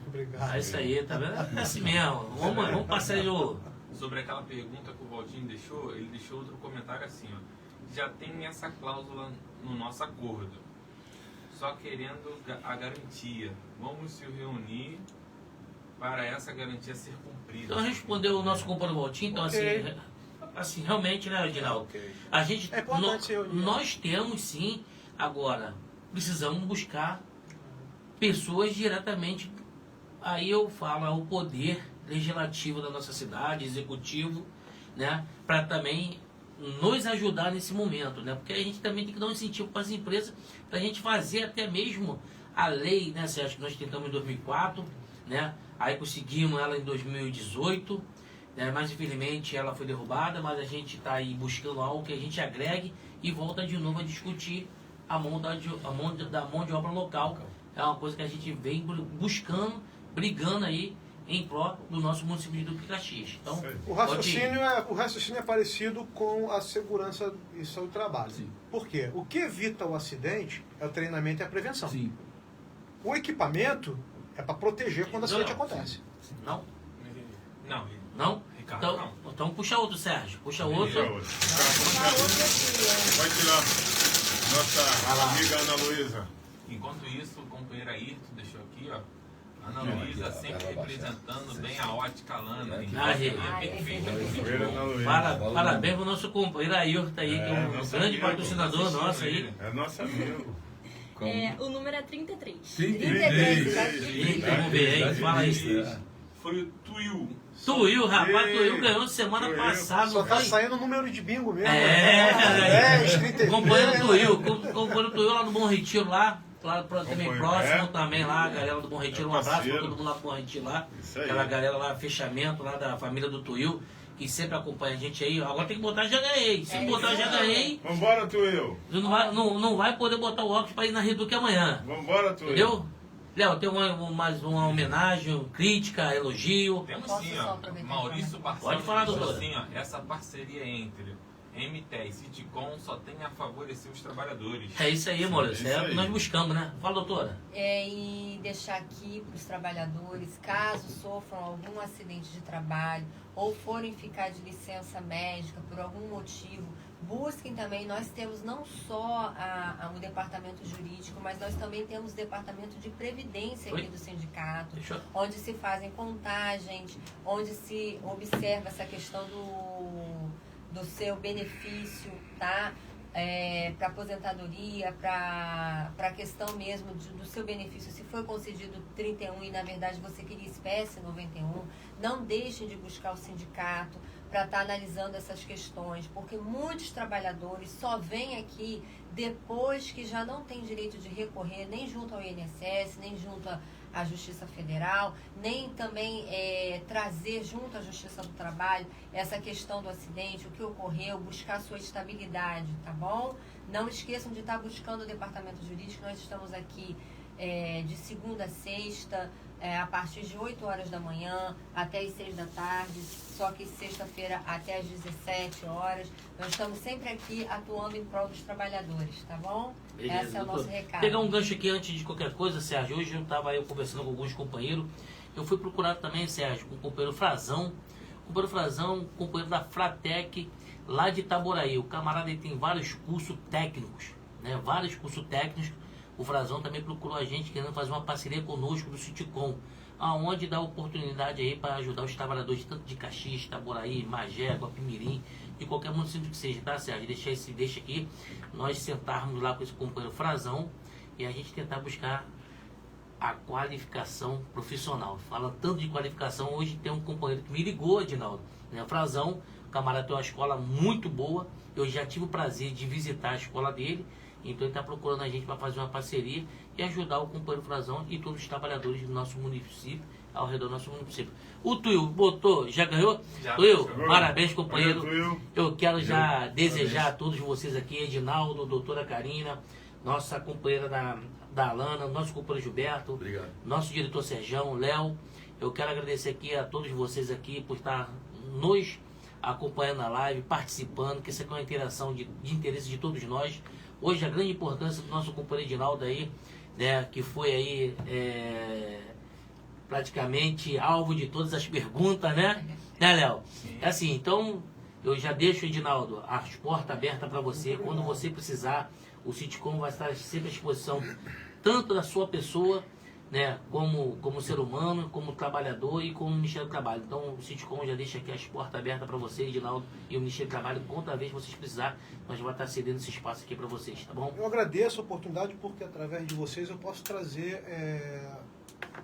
Obrigado. Ah, isso aí, tá vendo? É assim mesmo. Vamos passar aí o... Sobre aquela pergunta que o Valtinho deixou, ele deixou outro comentário assim, ó. Já tem essa cláusula no nosso acordo. Só querendo a garantia. Vamos se reunir para essa garantia ser cumprida. Então respondeu o nosso companheiro Valtinho, então Ok. assim, realmente, né, Edinaldo? Ok. A gente, É importante se reunir. nós temos sim, agora, precisamos buscar pessoas diretamente, aí eu falo, ao poder legislativo da nossa cidade, executivo, né, para também nos ajudar nesse momento, né, porque a gente também tem que dar um incentivo para as empresas, para a gente fazer até mesmo a lei, né, Sérgio, que nós tentamos em 2004, né, aí conseguimos ela em 2018, né, mas infelizmente ela foi derrubada, mas a gente está aí buscando algo que a gente agregue e volta de novo a discutir a mão de obra local. É uma coisa que a gente vem buscando, brigando aí em prol do nosso município de Duque Caxias. Então, Isso aí. O raciocínio é parecido com a segurança e saúde do trabalho. Sim. Por quê? O que evita o acidente é o treinamento e a prevenção. Sim. O equipamento é para proteger quando o acidente Não. acontece. não? Não, Não? Ricardo, Então, então puxa outro, Sérgio. Puxa outro. Puxa outro. Vai tirar nossa amiga Ana Luísa. enquanto isso, o companheiro Ayrton deixou aqui, ó. Ana Não, Luísa aqui, ó, sempre vai baixar. representando bem a ótica Lana. Aqui. Perfeita. Companheiro Ana Luísa. Parabéns pro nosso companheiro Ayrton aí, que é um nosso grande amigo. patrocinador nosso aí. É nosso amigo. Como? O número é 33. 33, tá aqui. Eita, vamos ver aí, fala aí. Foi o Tuiu. Tuiu, rapaz, Tuiu ganhou semana Tuiu. passada, Só não tá foi? saindo o número de bingo mesmo. É, 10, 33. companheiro Tuiu, companheiro Tuiu lá no Bom Retiro lá também Companheiro, próximo é? também lá, a galera do Bom Retiro, um abraço pra parceiro. todo mundo lá do Bom Retiro lá, Isso aí. aquela galera lá, fechamento lá da família do Tuiu, que sempre acompanha a gente aí, agora tem que botar já ganhei, se não botar já ganhei, Vambora, Tuil. você não vai poder botar o óculos pra ir na Reduque amanhã, Vambora, Tuil. entendeu? Léo, tem mais uma homenagem, crítica, elogio. Temos Posso sim, só ó. aproveitar Maurício Barcelos. Pode falar, falou doutora. assim, ó. Essa parceria entre MTE e Citicom só tem a favorecer os trabalhadores. É isso aí, Maurício, isso é o que aí. nós buscamos, né? Fala, doutora. E deixar aqui para os trabalhadores, caso sofram algum acidente de trabalho ou forem ficar de licença médica por algum motivo, busquem também. Nós temos não só o departamento jurídico, mas nós também temos o departamento de previdência aqui Oi? do sindicato, Deixa eu... onde se fazem contagens, onde se observa essa questão do seu benefício, tá? Para aposentadoria, para a questão mesmo do seu benefício, se foi concedido 31 e na verdade você queria espécie 91, não deixem de buscar o sindicato para estar analisando essas questões, porque muitos trabalhadores só vêm aqui depois que já não tem direito de recorrer nem junto ao INSS, nem junto à Justiça Federal, nem também trazer junto à Justiça do Trabalho essa questão do acidente, o que ocorreu, buscar sua estabilidade, tá bom? Não esqueçam de estar buscando o departamento jurídico. Nós estamos aqui de segunda a sexta, a partir de 8 horas da manhã até as 6 da tarde, só que sexta-feira até as 17 horas. Nós estamos sempre aqui atuando em prol dos trabalhadores, tá bom? Beleza, Esse é o nosso recado. Pegar um gancho aqui antes de qualquer coisa, Sérgio. Hoje eu estava conversando com alguns companheiros. Eu fui procurar também, Sérgio, com o companheiro Frazão. O companheiro Frazão, companheiro da Fratec, lá de Itaboraí. O camarada ele tem vários cursos técnicos, né? Vários cursos técnicos. O Frazão também procurou a gente querendo fazer uma parceria conosco do Citicom, aonde dá oportunidade aí para ajudar os trabalhadores tanto de Caxias, Itaboraí, Magé, Guapimirim, de qualquer município que seja, tá, Sérgio? Deixa aqui, nós sentarmos lá com esse companheiro Frazão e a gente tentar buscar a qualificação profissional. Fala tanto de qualificação, hoje tem um companheiro que me ligou, Edinaldo, né? Frazão, o camarada tem uma escola muito boa, eu já tive o prazer de visitar a escola dele. Então ele está procurando a gente para fazer uma parceria e ajudar o companheiro Frazão e todos os trabalhadores do nosso município, ao redor do nosso município. O Tuil botou, já ganhou? Já. Tuil, parabéns, companheiro. Tuil. Eu quero já desejar a todos vocês aqui, Edinaldo, doutora Karina, nossa companheira da Alana, nosso companheiro Gilberto, Obrigado. nosso diretor Serjão, Léo. Eu quero agradecer aqui a todos vocês aqui por estar nos acompanhando na live, participando, que essa é uma interação de interesse de todos nós. Hoje a grande importância do nosso companheiro Edinaldo aí, né, que foi aí praticamente alvo de todas as perguntas, né? Né, Léo? É assim, então eu já deixo, Edinaldo, as portas abertas para você. Quando você precisar, o Citicom vai estar sempre à disposição, tanto da sua pessoa, né, como ser humano, como trabalhador e como Ministério do Trabalho. Então o Citicom já deixa aqui as portas abertas para você, Edinaldo, e o Ministério do Trabalho, quantas vezes vocês precisar, nós vamos estar cedendo esse espaço aqui para vocês, tá bom? Eu agradeço a oportunidade porque através de vocês eu posso trazer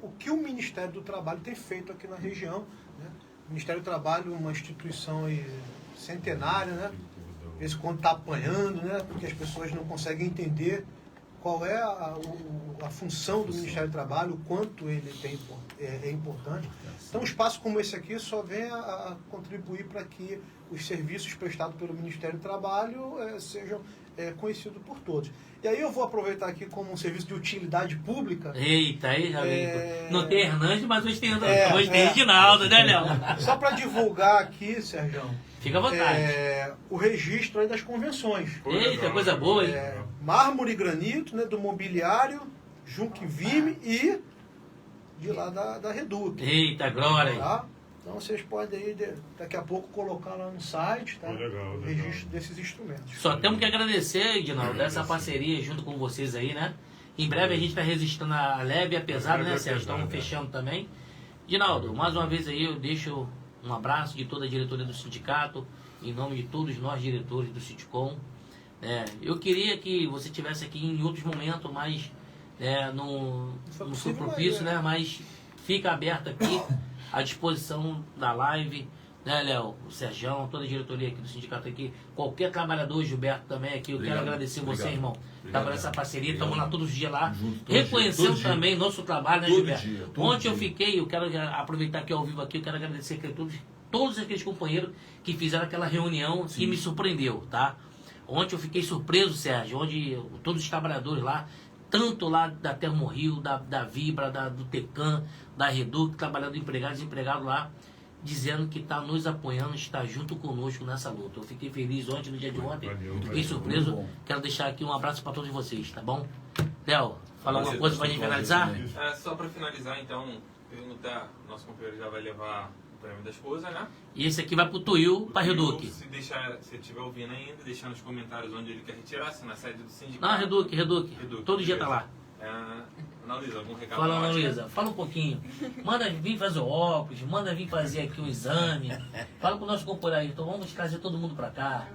o que o Ministério do Trabalho tem feito aqui na região, né? O Ministério do Trabalho é uma instituição aí centenária, né? Esse quando está apanhando, né? Porque as pessoas não conseguem entender qual é a função do Ministério do Trabalho, o quanto ele é importante. Então, um espaço como esse aqui só vem a contribuir para que os serviços prestados pelo Ministério do Trabalho sejam conhecidos por todos. E aí eu vou aproveitar aqui como um serviço de utilidade pública. Eita, aí, amigo. Não tem Hernandes, mas hoje tem Edinaldo, né, Léo? Só para divulgar aqui, Sérgio, fica à vontade. O registro aí das convenções. Eita, coisa boa, hein? Mármore e granito, né, do mobiliário, Junquivime e de lá da Reduc. Eita, glória. Tá? Então vocês podem aí daqui a pouco colocar lá no site, tá? Legal. O registro desses instrumentos. Só temos que agradecer, Edinaldo, essa parceria junto com vocês aí, né? Em breve a gente está resistindo a leve e a pesada, né, Sérgio? Estamos fechando também. Edinaldo, mais uma vez aí eu deixo um abraço de toda a diretoria do sindicato, em nome de todos nós diretores do Citicom. Eu queria que você estivesse aqui em outros momentos, mas não foi propício, né? Mas fica aberto aqui à disposição da live, né, Léo? O Serjão, toda a diretoria aqui do sindicato aqui, qualquer trabalhador, Gilberto também aqui, eu quero agradecer você, irmão, tá por essa parceria, estamos lá todos os dias lá, reconhecendo também nosso trabalho, né, Gilberto? Ontem eu fiquei, eu quero aproveitar aqui ao vivo aqui, eu quero agradecer aqui todos aqueles companheiros que fizeram aquela reunião que me surpreendeu, tá? Ontem eu fiquei surpreso, Sérgio, onde todos os trabalhadores lá, tanto lá da Termorrio, da Vibra, do Tecan, da Reduc, trabalhando empregados e desempregados lá, dizendo que está nos apoiando, está junto conosco nessa luta. Eu fiquei feliz ontem, no dia de ontem, fiquei surpreso. Quero deixar aqui um abraço para todos vocês, tá bom? Léo, fala alguma coisa para a gente finalizar? Só para finalizar, então, nosso companheiro já vai levar o prêmio da esposa, né? E esse aqui vai pro Tuil, para Reduc. Se estiver ouvindo ainda, deixar nos comentários onde ele quer retirar, se na sede do sindicato. Não, Reduc. Todo dia tá lá. Ana Luísa, algum recado? Fala, Ana Luísa, fala um pouquinho. Manda vir fazer o óculos, manda vir fazer aqui o exame. Fala com o nosso companheiro aí, então vamos trazer todo mundo para cá.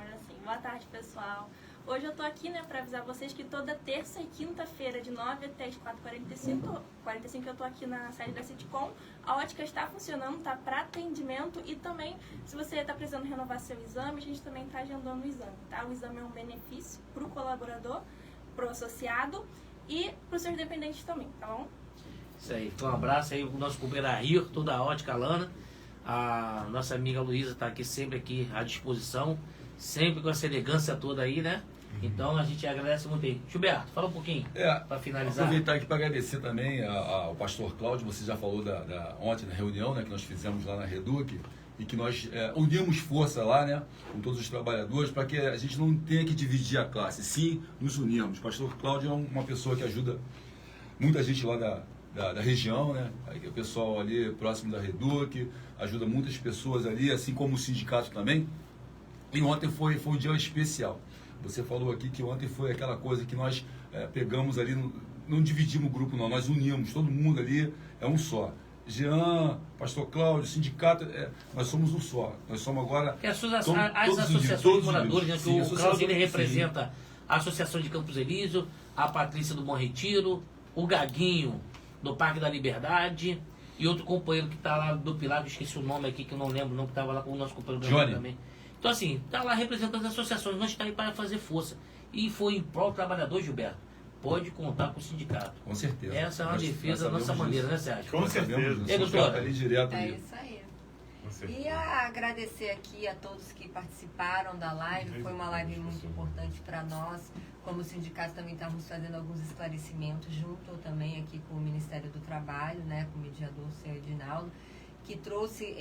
Boa tarde, pessoal. Hoje eu tô aqui, né, para avisar vocês que toda terça e quinta-feira, de 9 até as 4h45, eu tô aqui na sede da Citicom. A ótica está funcionando, tá para atendimento e também, se você tá precisando renovar seu exame, a gente também tá agendando o exame, tá? O exame é um benefício pro colaborador, pro associado e pros seus dependentes também, tá bom? Isso aí, um abraço aí, o nosso companheiro Ayrton, da Ótica Lana. A nossa amiga Luísa está aqui sempre aqui à disposição, sempre com essa elegância toda aí, né? Então a gente agradece muito aí. Gilberto, fala um pouquinho para finalizar. Aproveitar aqui para agradecer também ao pastor Cláudio, você já falou ontem na reunião, né, que nós fizemos lá na Reduc, e que nós unimos força lá, né, com todos os trabalhadores, para que a gente não tenha que dividir a classe, sim nos unirmos. O pastor Cláudio é uma pessoa que ajuda muita gente lá da região, né, o pessoal ali próximo da Reduc, ajuda muitas pessoas ali, assim como o sindicato também. E ontem foi um dia especial. Você falou aqui que ontem foi aquela coisa que nós pegamos ali, não dividimos o grupo não, nós unimos, todo mundo ali é um só. Jean, pastor Cláudio, sindicato, nós somos um só. Nós somos agora... as associações de moradores, né, que o Cláudio ele representa a Associação de Campos Elísio, a Patrícia do Bom Retiro, o Gaguinho do Parque da Liberdade e outro companheiro que está lá do Pilar, que eu esqueci o nome aqui, que eu não lembro não, que estava lá com o nosso companheiro Johnny também. Então, assim, está lá representando as associações, nós estamos aí para fazer força. E foi em prol do trabalhador, Gilberto. Pode contar com o sindicato. Com certeza. Essa é uma defesa da nossa maneira, né, Sérgio? Com certeza. É, doutora? É isso aí. E agradecer aqui a todos que participaram da live. Foi uma live muito importante para nós. Como sindicato também estamos fazendo alguns esclarecimentos junto também aqui com o Ministério do Trabalho, né, com o mediador, o senhor Edinaldo, que trouxe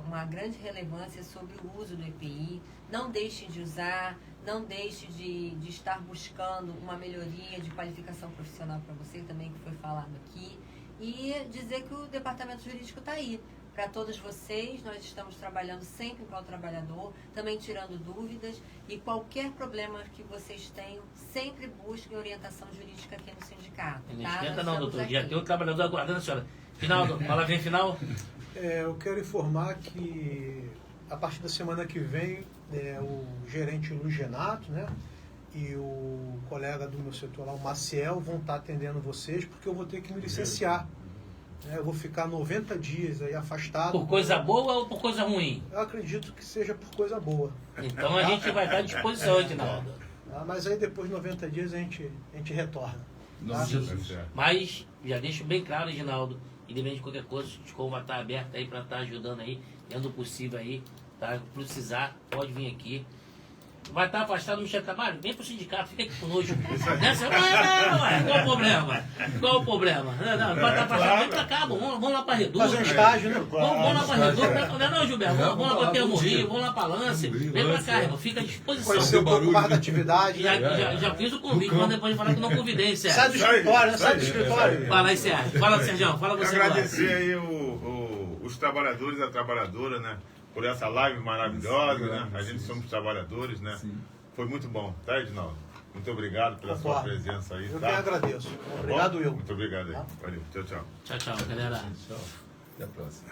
uma grande relevância sobre o uso do EPI. Não deixe de usar, não deixe de estar buscando uma melhoria de qualificação profissional para você, também que foi falado aqui. E dizer que o departamento jurídico está aí. Para todos vocês, nós estamos trabalhando sempre com o trabalhador, também tirando dúvidas, e qualquer problema que vocês tenham, sempre busquem orientação jurídica aqui no sindicato. Não tá? esquenta não, doutor. Já tem o trabalhador aguardando a senhora. Finaldo, palavrinha final. Eu quero informar que a partir da semana que vem, o gerente Luiz Renato, né, e o colega do meu setor lá, o Maciel, vão estar atendendo vocês, porque eu vou ter que me licenciar. Eu vou ficar 90 dias aí afastado. Por coisa boa ou por coisa ruim? Eu acredito que seja por coisa boa. Então a gente vai estar à disposição, Edinaldo. Mas aí depois de 90 dias a gente retorna. Tá? Mas já deixo bem claro, Edinaldo, independente de qualquer coisa, o Ticom vai estar aberto aí para estar ajudando aí, dentro do possível aí, tá? Precisar, pode vir aqui. Vai estar afastado do Ministério do Trabalho? Vem pro sindicato, fica aqui conosco. Qual o problema? Qual o problema? Não, vai estar afastado, vem pra cá, vamos lá pra Reduc. Fazer um estágio, né? Vamos lá pra Reduc. Não, Gilberto, vamos lá pra Termorrio, vamos lá pra Lance. Vem pra cá, irmão, fica à disposição. Conhecer um pouco mais da atividade. Já fiz o convite, mas depois de falar que não convidei, Sérgio. Sai do escritório, né? Sai do escritório. Fala aí, Sérgio. Fala, Sérgio, fala você agora. Agradecer aí os trabalhadores e a trabalhadora, né? Por essa live maravilhosa, né? A gente somos trabalhadores, né? Sim. Foi muito bom, tá, Edinaldo? Muito obrigado pela sua presença aí, Eu tá? que agradeço. Obrigado, eu. Muito obrigado aí. Valeu. Tchau, tchau. Tchau, galera. Tchau. Até a próxima.